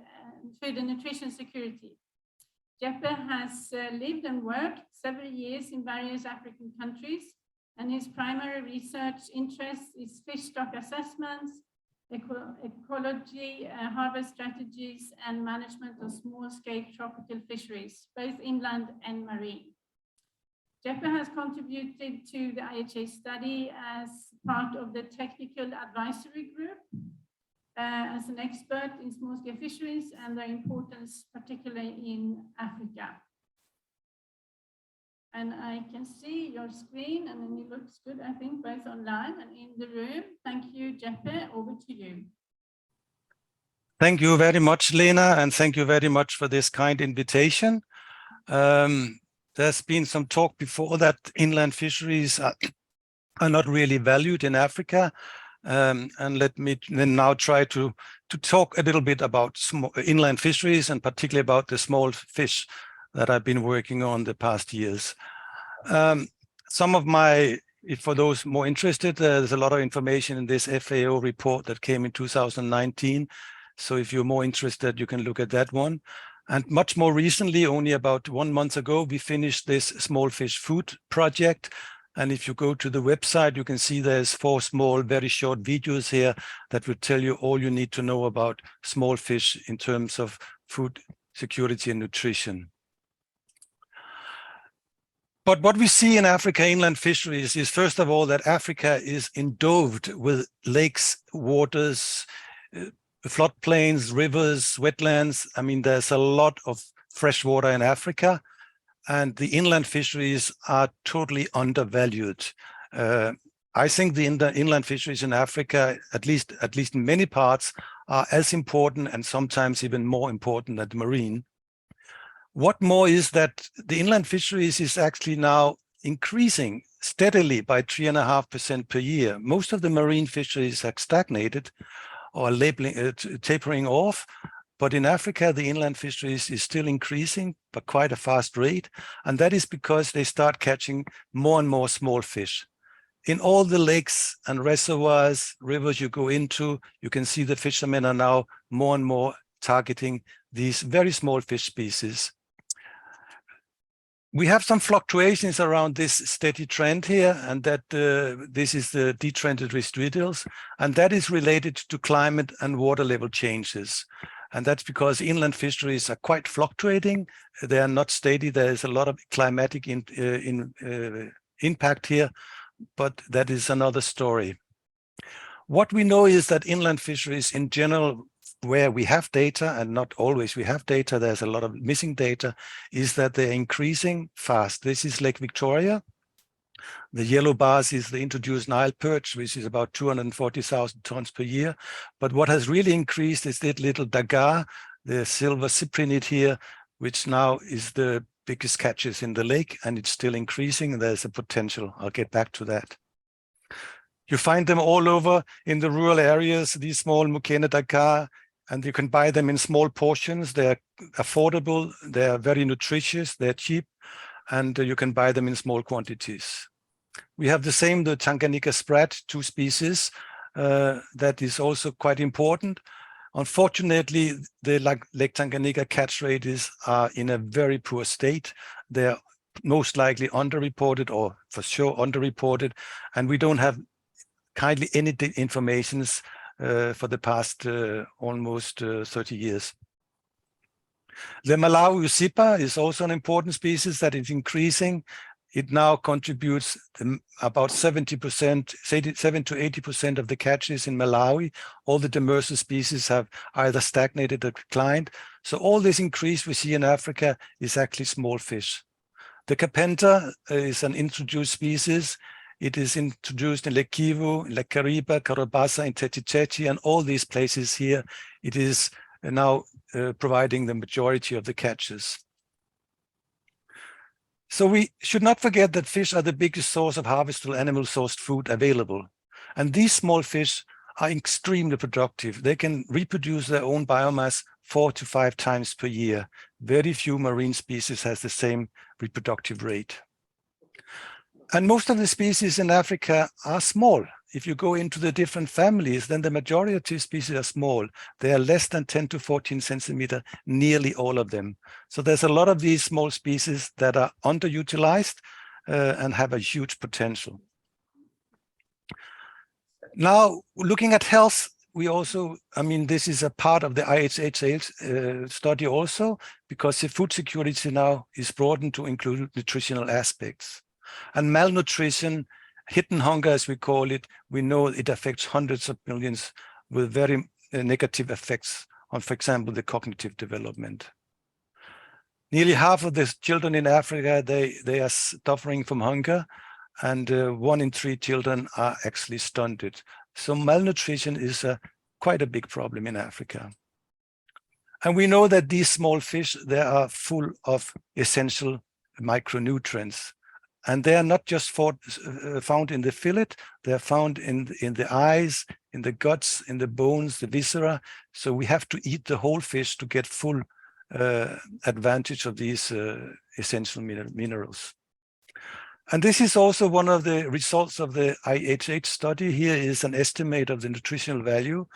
food and nutrition security. Jeppe has lived and worked several years in various African countries, and his primary research interest is fish stock assessments, ecology, harvest strategies, and management of small-scale tropical fisheries, both inland and marine. Jeppe has contributed to the IHH study as part of the technical advisory group, as an expert in small-scale fisheries and their importance, particularly in Africa. And I can see your screen, and it looks good, I think, both online and in the room. Thank you, Jeppe. Over to you. Thank you very much, Lena, and thank you very much for this kind invitation. There's been some talk before that inland fisheries are not really valued in Africa. And let me then now try to talk a little bit about inland fisheries, and particularly about the small fish that I've been working on the past years. Some of my, for those more interested, there's a lot of information in this FAO report that came in 2019. So if you're more interested, you can look at that one. And much more recently, only about 1 month ago, we finished this small fish food project. And if you go to the website, you can see there's 4 small, very short videos here that will tell you all you need to know about small fish in terms of food security and nutrition. But what we see in Africa inland fisheries is, first of all, that Africa is endowed with lakes, waters, floodplains, rivers, wetlands. I mean, there's a lot of fresh water in Africa, and the inland fisheries are totally undervalued. I think the inland fisheries in Africa, at least in many parts, are as important and sometimes even more important than the marine. What more is that the inland fisheries is actually now increasing steadily by 3.5% per year. Most of the marine fisheries have stagnated or tapering off. But in Africa, the inland fisheries is still increasing, but quite a fast rate. And that is because they start catching more and more small fish. In all the lakes and reservoirs, rivers you go into, you can see the fishermen are now more and more targeting these very small fish species. We have some fluctuations around this steady trend here, and that this is the detrended residuals, and that is related to climate and water level changes. And that's because inland fisheries are quite fluctuating. They are not steady. There is a lot of climatic impact here, but that is another story. What we know is that inland fisheries in general, where we have data, and not always we have data, there's a lot of missing data, is that they're increasing fast. This is Lake Victoria. The yellow bars is the introduced Nile perch, which is about 240,000 tons per year. But what has really increased is that little dagar, the silver cyprinid here, which now is the biggest catches in the lake, and it's still increasing, and there's a potential. I'll get back to that. You find them all over in the rural areas, these small Mukene dagar, and you can buy them in small portions. They're affordable, they're very nutritious, they're cheap, and you can buy them in small quantities. We have the same, the Tanganyika sprat, 2 species, that is also quite important. Unfortunately, the Lake Tanganyika catch rates are in a very poor state. They're most likely underreported, or for sure underreported, and we don't have kindly any information for the past almost 30 years. The Malawi usipa is also an important species that is increasing. It now contributes about 7 to 80% of the catches in Malawi. All the demersal species have either stagnated or declined. So all this increase we see in Africa is actually small fish. The Capenta is an introduced species. It is introduced in Lake Kivu, Lake Kariba, Karabasa, and Teti, and all these places here. It is now providing the majority of the catches. So we should not forget that fish are the biggest source of harvestable animal-sourced food available. And these small fish are extremely productive. They can reproduce their own biomass 4 to 5 times per year. Very few marine species has the same reproductive rate. And most of the species in Africa are small. If you go into the different families, then the majority of species are small. They are less than 10 to 14 centimeter, nearly all of them. So there's a lot of these small species that are underutilized and have a huge potential. Now, looking at health, we also, I mean, this is a part of the IHH study also, because the food security now is broadened to include nutritional aspects. And malnutrition, hidden hunger, as we call it, we know it affects hundreds of millions with very negative effects on, for example, the cognitive development. Nearly half of the children in Africa, they are suffering from hunger, and 1 in 3 children are actually stunted. So malnutrition is quite a big problem in Africa. And we know that these small fish, they are full of essential micronutrients. And they are not just found in the fillet, they're found in the eyes, in the guts, in the bones, the viscera. So we have to eat the whole fish to get full advantage of these essential minerals. And this is also one of the results of the IHH study. Here is an estimate of the nutritional value.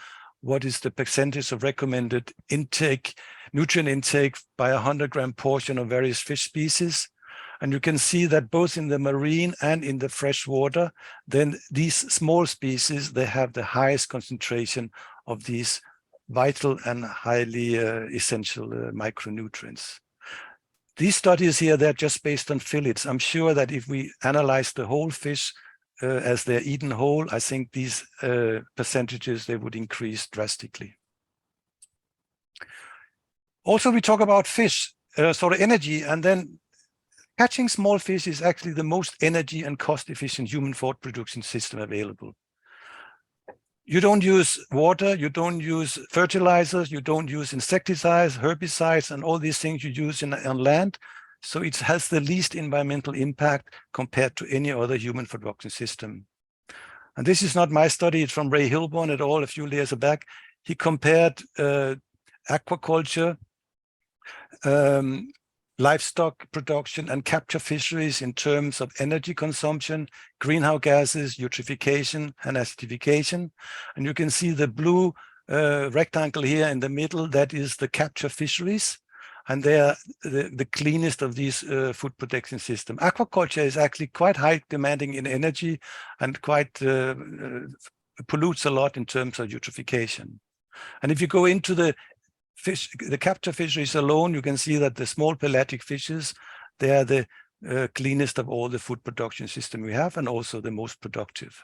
What is the percentage of recommended intake, nutrient intake by a 100-gram portion of various fish species? And you can see that both in the marine and in the freshwater, then these small species, they have the highest concentration of these vital and highly essential micronutrients. These studies here, they're just based on fillets. I'm sure that if we analyze the whole fish as they're eaten whole, I think these percentages, they would increase drastically. Also, we talk about fish, sort of energy, and then catching small fish is actually the most energy and cost-efficient human food production system available. You don't use water, you don't use fertilizers, you don't use insecticides, herbicides, and all these things you use on land. So it has the least environmental impact compared to any other human production system. And this is not my study, it's from Ray Hilborn et al. A few years back. He compared aquaculture, livestock production and capture fisheries in terms of energy consumption, greenhouse gases, eutrophication, and acidification. And you can see the blue rectangle here in the middle, that is the capture fisheries. And they are the cleanest of these food protection systems. Aquaculture is actually quite high demanding in energy and quite pollutes a lot in terms of eutrophication. And if you go into the capture fisheries alone, you can see that the small pelagic fishes, they are the cleanest of all the food production system we have and also the most productive.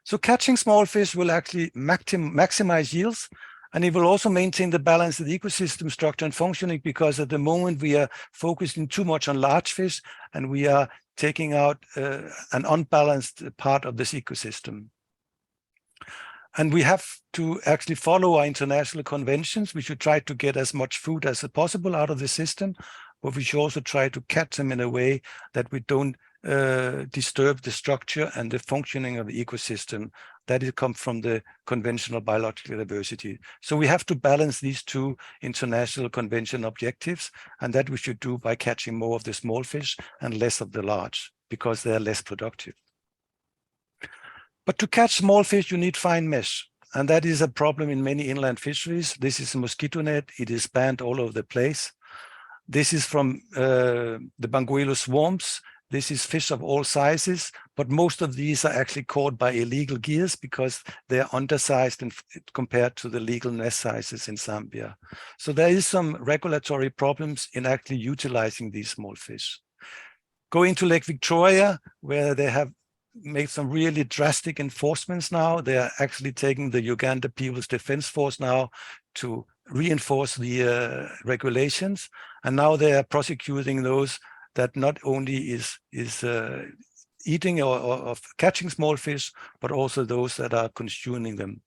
So catching small fish will actually maximize yields, and it will also maintain the balance of the ecosystem structure and functioning, because at the moment we are focusing too much on large fish and we are taking out an unbalanced part of this ecosystem. And we have to actually follow our international conventions. We should try to get as much food as possible out of the system, but we should also try to catch them in a way that we don't disturb the structure and the functioning of the ecosystem that it comes from the conventional biological diversity. So we have to balance these two international convention objectives, and that we should do by catching more of the small fish and less of the large, because they are less productive. But to catch small fish, you need fine mesh, and that is a problem in many inland fisheries. This is a mosquito net. It is banned all over the place. This is from the Banguelo swarms. This is fish of all sizes, but most of these are actually caught by illegal gears because they are undersized compared to the legal nest sizes in Zambia. So there is some regulatory problems in actually utilizing these small fish. Going to Lake Victoria, where they have made some really drastic enforcements now. They are actually taking the Uganda People's Defense Force now to reinforce the regulations. And now they are prosecuting those that not only is eating or catching small fish, but also those that are consuming them.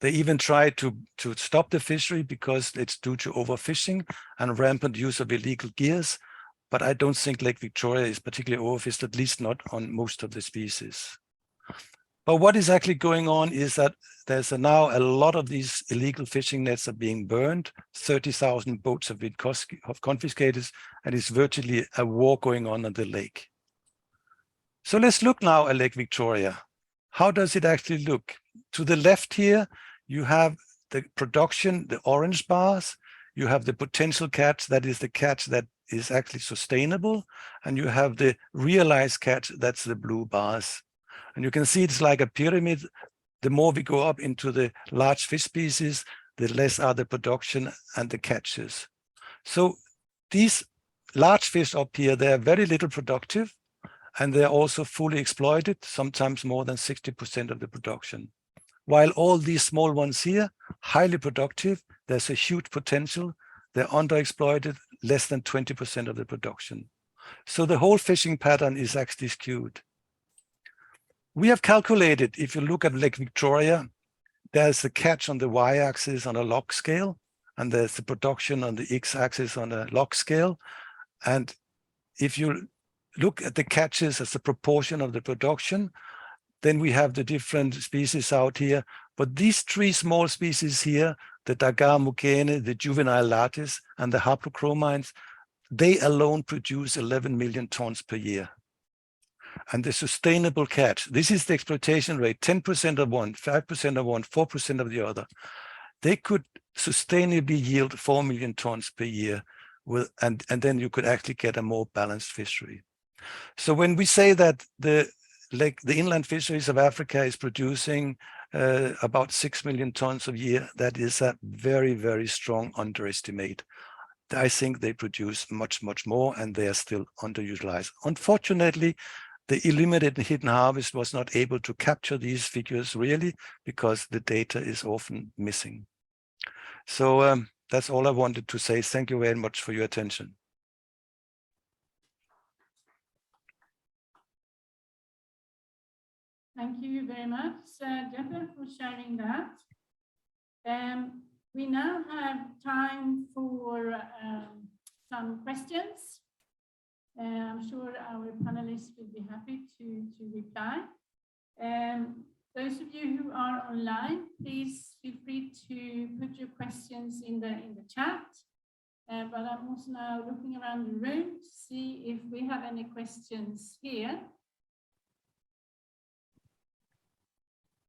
They even try to stop the fishery because it's due to overfishing and rampant use of illegal gears. But I don't think Lake Victoria is particularly overfished, at least not on most of the species. But what is actually going on is that there's now a lot of these illegal fishing nets are being burned. 30,000 boats have been confiscated, and it's virtually a war going on the lake. So let's look now at Lake Victoria. How does it actually look? To the left here, you have the production, the orange bars. You have the potential catch, that is the catch that is actually sustainable. And you have the realized catch, that's the blue bars. And you can see it's like a pyramid. The more we go up into the large fish species, the less are the production and the catches. So these large fish up here, they are very little productive, and they're also fully exploited, sometimes more than 60% of the production. While all these small ones here, highly productive, there's a huge potential. They're underexploited, less than 20% of the production. So the whole fishing pattern is actually skewed. We have calculated, if you look at Lake Victoria, there's the catch on the y-axis on a log scale, and there's the production on the x-axis on a log scale. And if you look at the catches as a proportion of the production, then we have the different species out here. But these three small species here, the Dagar mugene, the juvenile lattice, and the haplochromines, they alone produce 11 million tons per year. And the sustainable catch, this is the exploitation rate, 10% of one, 5% of one, 4% of the other. They could sustainably yield 4 million tons per year, and then you could actually get a more balanced fishery. So when we say that the inland fisheries of Africa is producing about 6 million tons a year, that is a very, very strong underestimate. I think they produce much, much more, and they are still underutilized. Unfortunately, the Illuminating Hidden Harvest was not able to capture these figures really, because the data is often missing. So that's all I wanted to say. Thank you very much for your attention. Thank you very much, Jeppe, for sharing that. We now have time for some questions. I'm sure our panelists will be happy to reply. Those of you who are online, please feel free to put your questions in the chat. But I'm also now looking around the room to see if we have any questions here.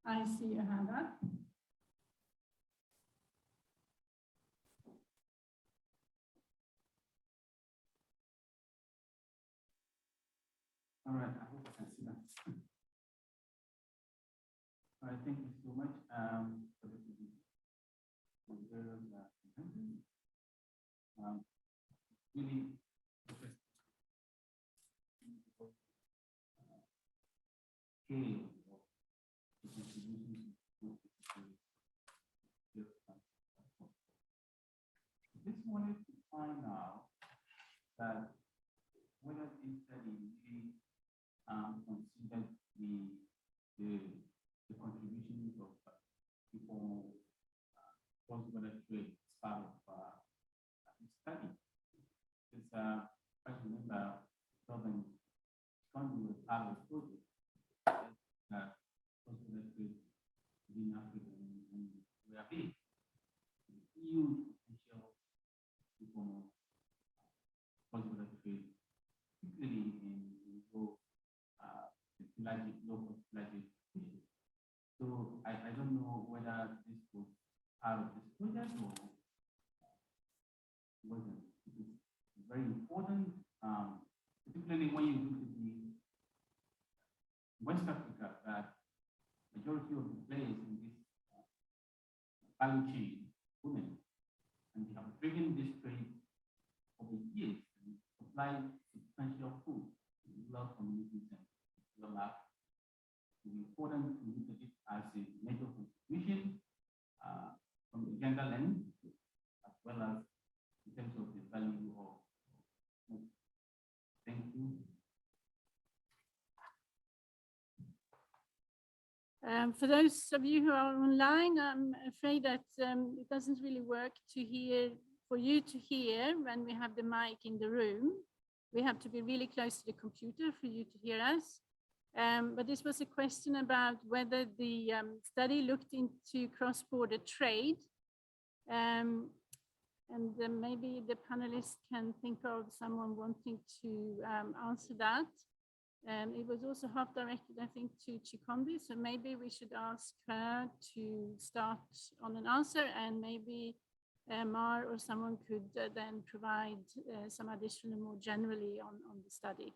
I see a hand up. All right, I hope I can see that. All right, thank you so much for the really scale of the contributions to just wanted to find out that whether this study really considered the contributions of people cross-border trade as part of the study. Because I remember Southern Country was part of the project that cross-border trade within Africa, and we are big. Huge potential for cross-border trade, particularly in low pelagic fishes. So I don't know whether this was part of this project or wasn't. It's very important, particularly when you look at the West Africa, that majority of the players in this value chain, women, and they have driven this trade over years and supplied substantial food to rural communities and rural Africa. It's important to look at it as a major contribution from the gender lens, as well as in terms of the value of food. Thank you. For those of you who are online, I'm afraid that it doesn't really work for you to hear when we have the mic in the room. We have to be really close to the computer for you to hear us. But this was a question about whether the study looked into cross-border trade. And maybe the panelists can think of someone wanting to answer that. It was also half directed, I think, to Chikondi. So maybe we should ask her to start on an answer, and maybe Mar or someone could then provide some additional more generally on the study.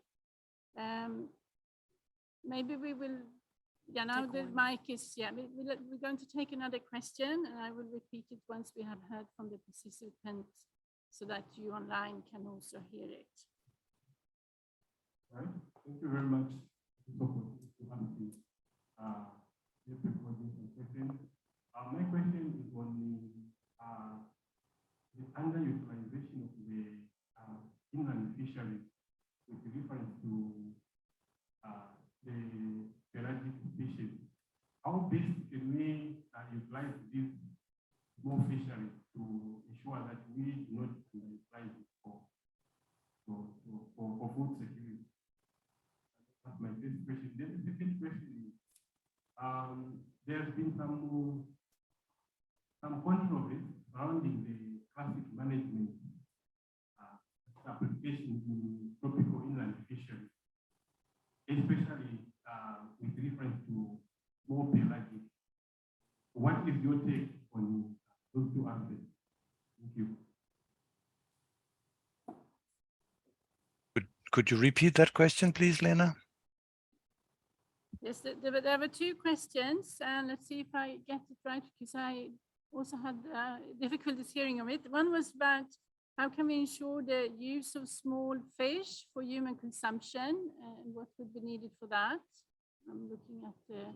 Maybe we will, now the mic is, we're going to take another question, and I will repeat it once we have heard from the participants so that you online can also hear it. All right. Thank you very much. My question is on the underutilization of the inland fisheries with reference to the pelagic fishes. How best can we utilize utilize these small fisheries to ensure that we do not utilize it for food security? That's my first question. Then the second question is, there's been some controversy surrounding the classic management application in tropical inland fisheries, especially with reference to more pelagic. What is your take on those two aspects? Thank you. Could you repeat that question, please, Lena? Yes, there were two questions, and let's see if I get it right, because I also had difficulties hearing of it. One was about how can we ensure the use of small fish for human consumption, and what would be needed for that? I'm looking at the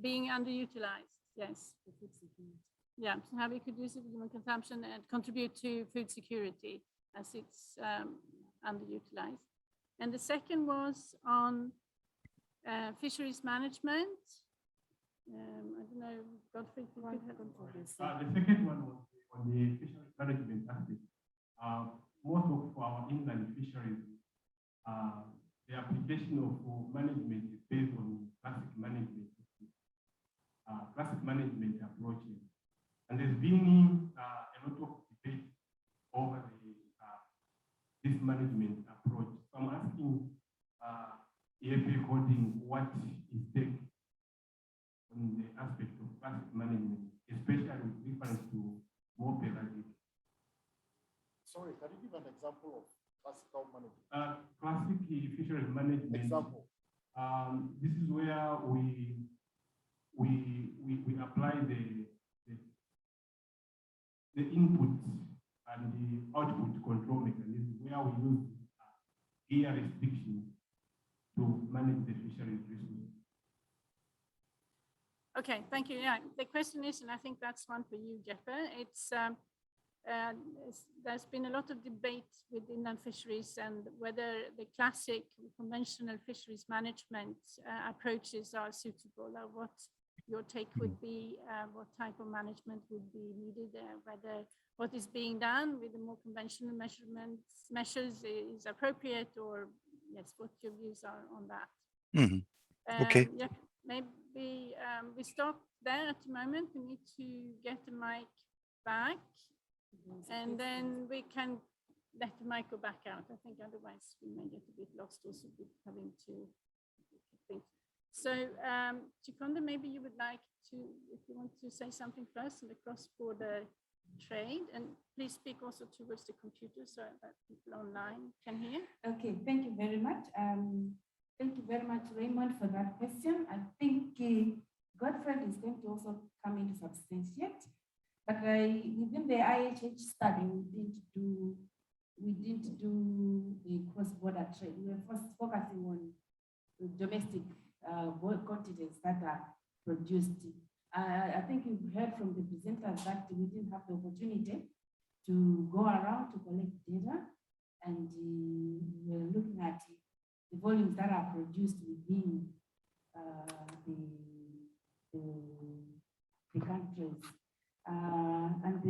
being underutilized. Yes. Yeah, so how we could use it for human consumption and contribute to food security as it's underutilized. And the second was on fisheries management. I don't know, Godfrey, if you could have the second one was on the fisheries management aspect. Most of our inland fisheries, the application of management is based on classic management approaches. And there's been a lot of debate over this management approach. So I'm asking EFA coding what is take on the aspect of classic management, especially with reference to more pelagic. Sorry, can you give an example of classical management? Classic fisheries management. Example. This is where we apply the input and the output control mechanism, where we use gear restrictions to manage the fisheries resources. Okay, thank you. Yeah, the question is, and I think that's one for you, Jeppe. There's been a lot of debate with inland fisheries and whether the classic conventional fisheries management approaches are suitable, or what your take would be, what type of management would be needed, whether what is being done with the more conventional measures is appropriate, or yes, what your views are on that. Mm-hmm. Okay. Yeah, maybe we stop there at the moment. We need to get the mic back, and then we can let the mic go back out. I think otherwise we may get a bit lost also with having to think. So, Chikonda, maybe you would like to, if you want to say something first on the cross-border trade, and please speak also towards the computer so that people online can hear. Okay, thank you very much. Thank you very much, Raymond, for that question. I think Godfrey is going to also come in to substantiate. But within the IHH study, we did do the cross-border trade. We were first focusing on the domestic quantities that are produced. I think you've heard from the presenters that we didn't have the opportunity to go around to collect data, and we're looking at the volumes that are produced within the countries. And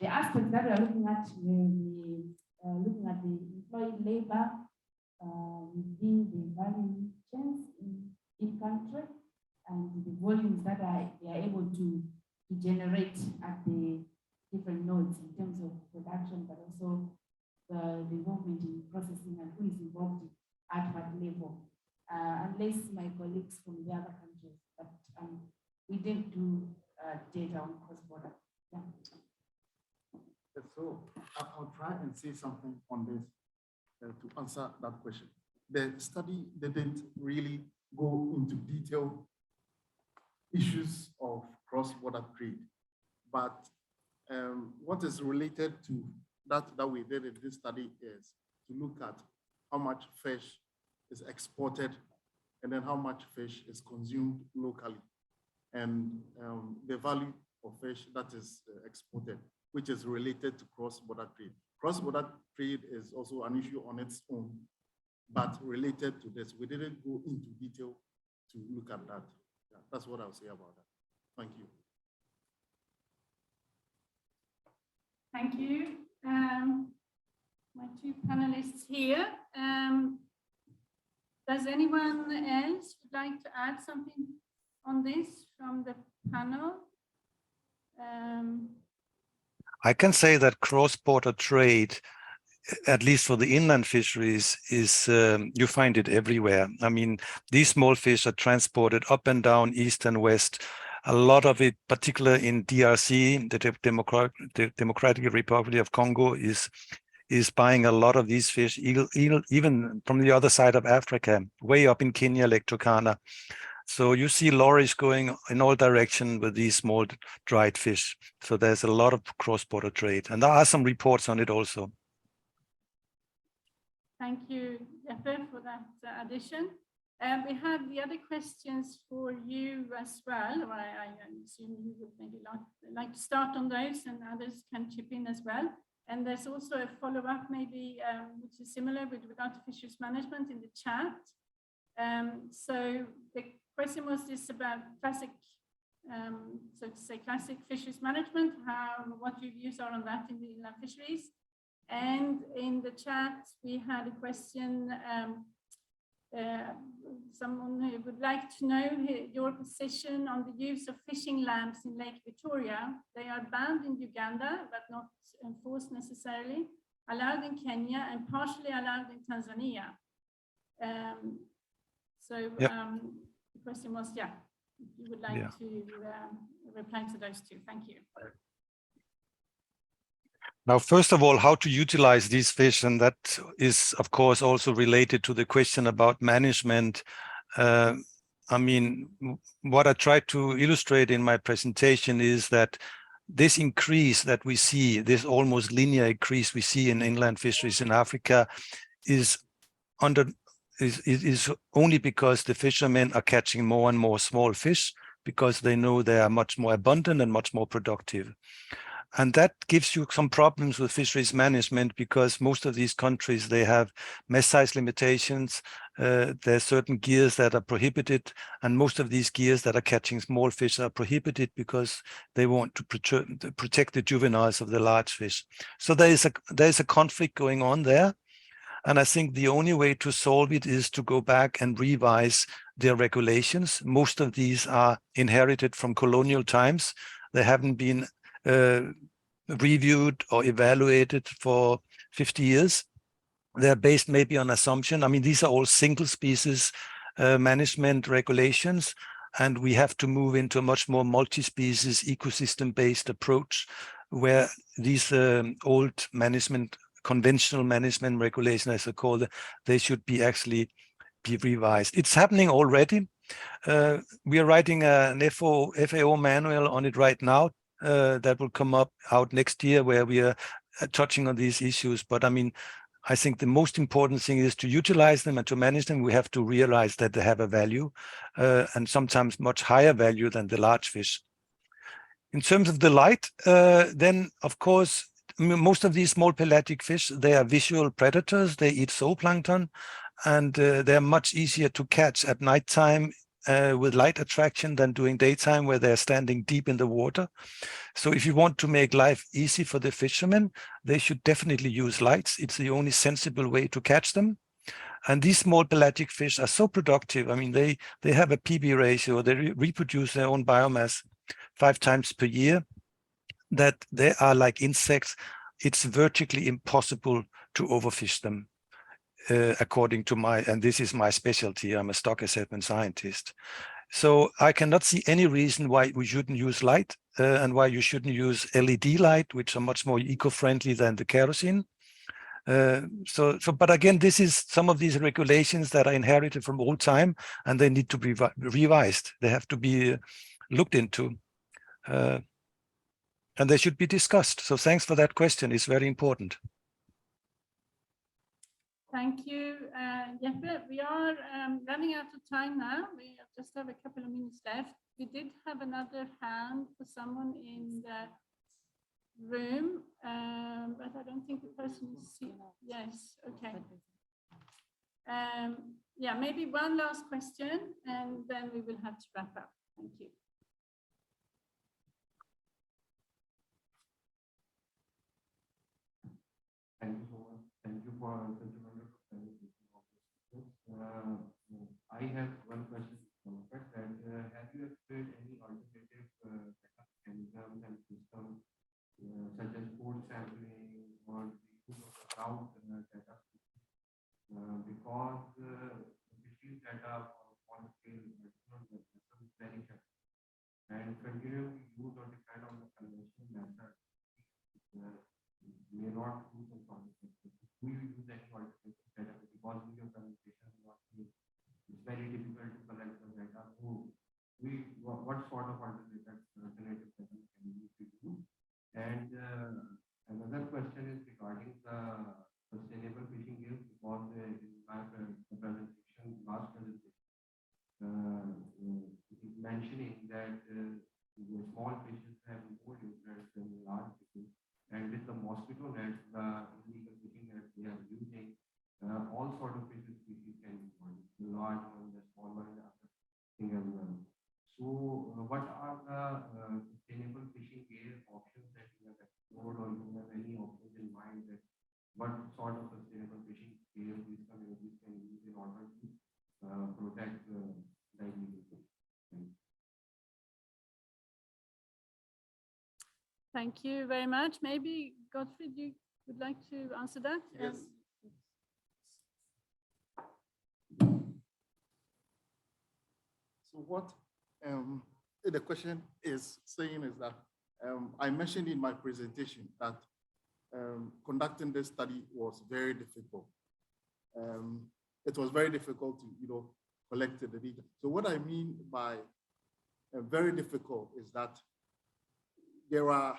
the aspects that we're looking at, we're looking at the employed labor within the value chains in country, and the volumes that they are able to generate at the different nodes in terms of production, but also the involvement in processing and who is involved at what level. Unless my colleagues from the other countries, but we didn't do data on cross-border. Yeah. So I'll try and say something on this to answer that question. The study didn't really go into detail issues of cross-border trade, but what is related to that we did in this study is to look at how much fish is exported and then how much fish is consumed locally, and the value of fish that is exported, which is related to cross-border trade. Cross-border trade is also an issue on its own, but related to this. We didn't go into detail to look at that. Yeah, that's what I'll say about that. Thank you. Thank you. My two panelists here. Does anyone else would like to add something on this from the panel? I can say that cross-border trade, at least for the inland fisheries, is you find it everywhere. I mean, these small fish are transported up and down, east and west. A lot of it, particularly in DRC, the Democratic Republic of Congo, is buying a lot of these fish, even from the other side of Africa, way up in Kenya, Lake Turkana. So you see lorries going in all directions with these small dried fish. So there's a lot of cross-border trade, and there are some reports on it also. Thank you, Jeppe, for that addition. We have the other questions for you as well. I assume you would maybe like to start on those, and others can chip in as well. And there's also a follow-up maybe, which is similar with regard to fisheries management in the chat. So the question was this about classic, so to say, classic fisheries management, what your views are on that in the inland fisheries. And in the chat, we had a question, someone who would like to know your position on the use of fishing lamps in Lake Victoria. They are banned in Uganda, but not enforced necessarily, allowed in Kenya and partially allowed in Tanzania. The question was, if you would like to reply to those two. Thank you. Now, first of all, how to utilize these fish, and that is, of course, also related to the question about management. I mean, what I tried to illustrate in my presentation is that this increase that we see, this almost linear increase we see in inland fisheries in Africa, is only because the fishermen are catching more and more small fish, because they know they are much more abundant and much more productive. And that gives you some problems with fisheries management, because most of these countries, they have mesh size limitations. There's certain gears that are prohibited, and most of these gears that are catching small fish are prohibited because they want to protect the juveniles of the large fish. So there is a conflict going on there. And I think the only way to solve it is to go back and revise their regulations. Most of these are inherited from colonial times. They haven't been reviewed or evaluated for 50 years. They're based maybe on assumption. I mean, these are all single species management regulations, and we have to move into a much more multi-species ecosystem-based approach, where these old management, conventional management regulations, as I call it, they should be actually be revised. It's happening already. We are writing an FAO manual on it right now. That will come out next year, where we are touching on these issues. But I mean, I think the most important thing is to utilize them and to manage them. We have to realize that they have a value, and sometimes much higher value than the large fish. In terms of the light, then of course, most of these small pelagic fish, they are visual predators. They eat zooplankton, and they're much easier to catch at nighttime with light attraction than during daytime, where they're standing deep in the water. So if you want to make life easy for the fishermen, they should definitely use lights. It's the only sensible way to catch them. And these small pelagic fish are so productive. I mean, they have a PB ratio. They reproduce their own biomass 5 times per year, that they are like insects. It's vertically impossible to overfish them. According to and this is my specialty, I'm a stock assessment scientist. So I cannot see any reason why we shouldn't use light, and why you shouldn't use LED light, which are much more eco-friendly than the kerosene. But again, this is some of these regulations that are inherited from old time, and they need to be revised. They have to be looked into, and they should be discussed. So thanks for that question. It's very important. Thank you, Jeppe. We are running out of time now. We just have a couple of minutes left. We did have another hand for someone in the room, but I don't think the person is seen. Yes, okay. Yeah, maybe one last question, and then we will have to wrap up. Thank you. Thank you so much. Thank you for such a wonderful presentation of this. I have one question. That have you explored any alternative mechanisms and systems such as food sampling or the use of cloud data? Because the fisheries data for small scale is very heavy, and continuing use or depend on the conventional method may not do some sort of thing. Do you use any alternative data? Because video presentation is not good. It's very difficult to collect the data. So what sort of alternative data can we do? And another question is regarding the sustainable fishing gears, because in my presentation, last presentation, it is mentioning that the small fishes have more interest than large fishes. And with the mosquito nets, the illegal fishing nets they are using, all sort of fishes species can be found. The large one, the small one, and the other thing as well. So, what are the sustainable fishing gear options that you have explored, or you have any options in mind that what sort of sustainable fishing gear these communities can use in order to protect the illegal fishing? Thank you very much. Maybe Gottfried, you would like to answer that? Yes. So what the question is saying is that I mentioned in my presentation that conducting this study was very difficult. It was very difficult to collect the data. So what I mean by very difficult is that there are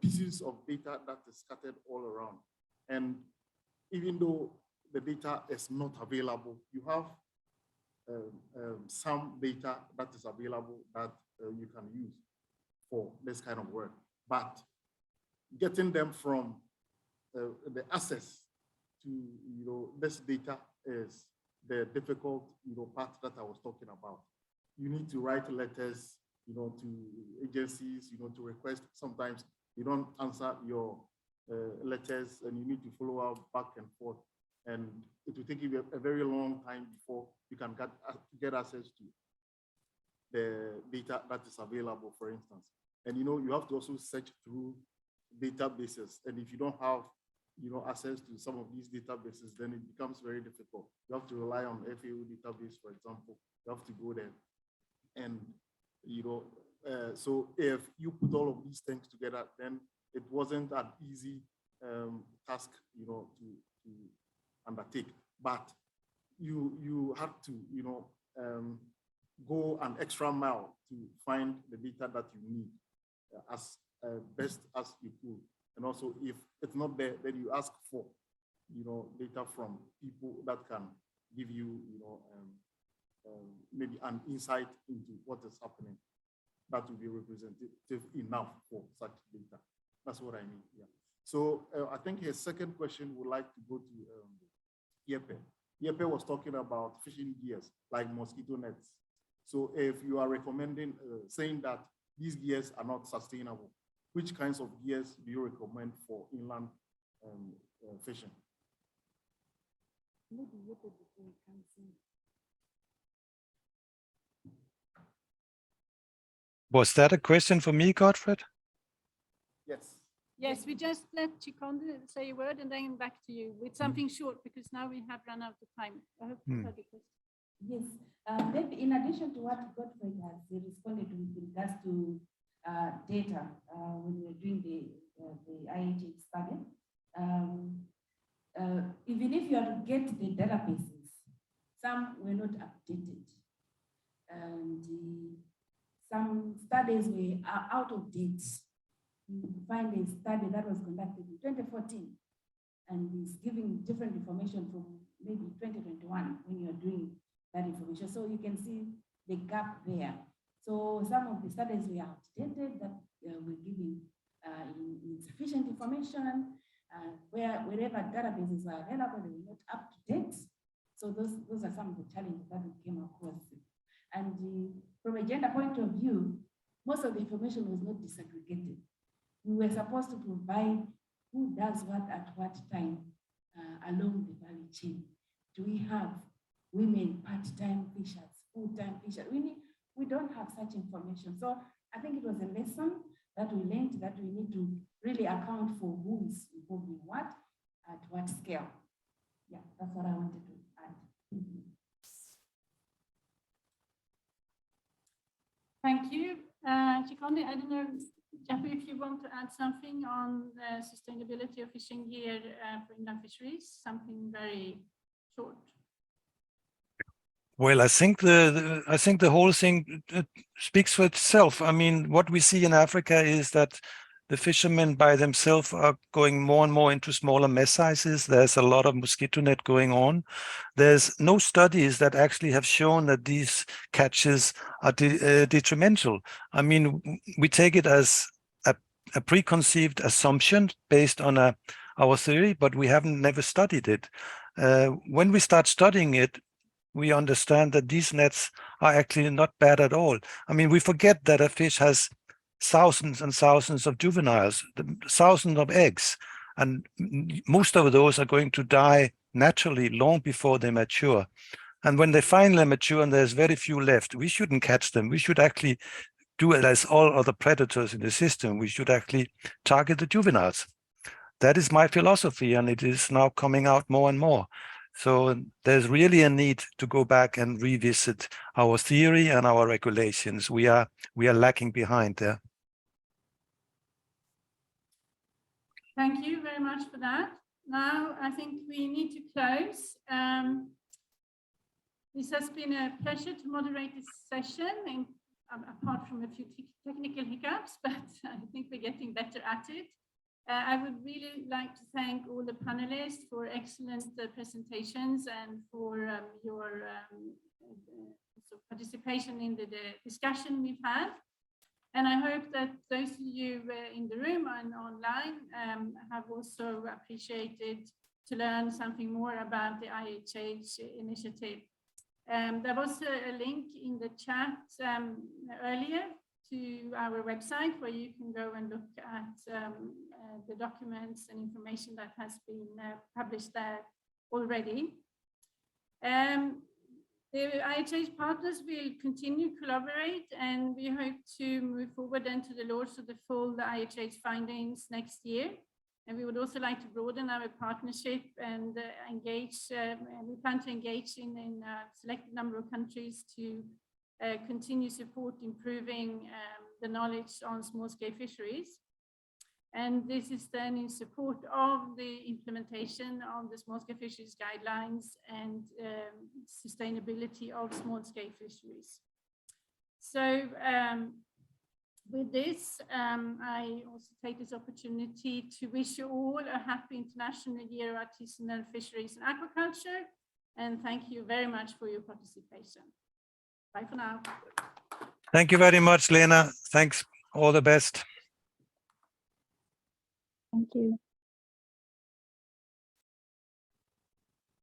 pieces of data that is scattered all around. And even though the data is not available, you have some data that is available that you can use for this kind of work. But getting them from the access to this data is the difficult part that I was talking about. You need to write letters to agencies, to request. Sometimes you don't answer your letters and you need to follow up back and forth. And it will take you a very long time before you can get access to the data that is available, for instance. And you have to also search through databases. And if you don't have access to some of these databases, then it becomes very difficult. You have to rely on FAO database, for example. You have to go there. And so if you put all of these things together, then it wasn't an easy task, to undertake. But you have to, go an extra mile to find the data that you need as best as you could. And also, if it's not there, then you ask for, data from people that can give you, maybe an insight into what is happening that will be representative enough for such data. That's what I mean. Yeah. So I think his second question would like to go to Yepe. Yepe was talking about fishing gears like mosquito nets. So if you are recommending, saying that these gears are not sustainable, which kinds of gears do you recommend for inland fishing? Was that a question for me, Gottfried? Yes. Yes, we just let Chikonde say a word and then back to you with something short, because now we have run out of time. I hope you heard the question. Yes, maybe in addition to what Gottfried has responded with regards to data when we were doing the IHH study, even if you are to get the databases, some were not updated, and some studies were out of date. You find a study that was conducted in 2014 and is giving different information from maybe 2021 when you're doing that information. So you can see the gap there. So some of the studies were outdated, that were giving insufficient information, wherever databases were available, they were not up to date. So those are some of the challenges that we came across. And from a most of the information was not disaggregated. We were supposed to provide who does what at what time along the value chain. Do we have women part-time fishers, full-time fishers? We don't have such information. So I think it was a lesson that we learned that we need to really account for who is involved in what, at what scale. Yeah, that's what I wanted to add. Thank you. Chikondi, I don't know, Jeffrey, if you want to add something on the sustainability of fishing gear for inland fisheries, something very short. Well, I think the whole thing speaks for itself. I mean, what we see in Africa is that the fishermen by themselves are going more and more into smaller mess sizes. There's a lot of mosquito net going on. There's no studies that actually have shown that these catches are detrimental. I mean, we take it as a preconceived assumption based on our theory, but we haven't never studied it. When we start studying it, we understand that these nets are actually not bad at all. I mean, we forget that a fish has thousands and thousands of juveniles, thousands of eggs, and most of those are going to die naturally long before they mature. And when they finally mature and there's very few left, we shouldn't catch them. We should actually do it as all other predators in the system. We should actually target the juveniles. That is my philosophy, and it is now coming out more and more. So there's really a need to go back and revisit our theory and our regulations. We are lacking behind there. Thank you very much for that. Now I think we need to close. This has been a pleasure to moderate this session, and apart from a few technical hiccups, but I think we're getting better at it. I would really like to thank all the panelists for excellent presentations and for your participation in the discussion we've had. And I hope that those of you in the room and online have also appreciated to learn something more about the IHH initiative. There was a link in the chat earlier to our website where you can go and look at the documents and information that has been published there already. The IHH partners will continue to collaborate, and we hope to move forward into the launch of the full IHH findings next year. And we would also like to broaden our partnership and engage, we plan to engage in a selected number of countries to continue support improving the knowledge on small-scale fisheries. And this is then in support of the implementation of the small-scale fisheries guidelines and sustainability of small-scale fisheries. So with this, I also take this opportunity to wish you all a happy International Year of Artisanal Fisheries and Aquaculture, and thank you very much for your participation. Bye for now. Thank you very much, Lena. Thanks. All the best. Thank you.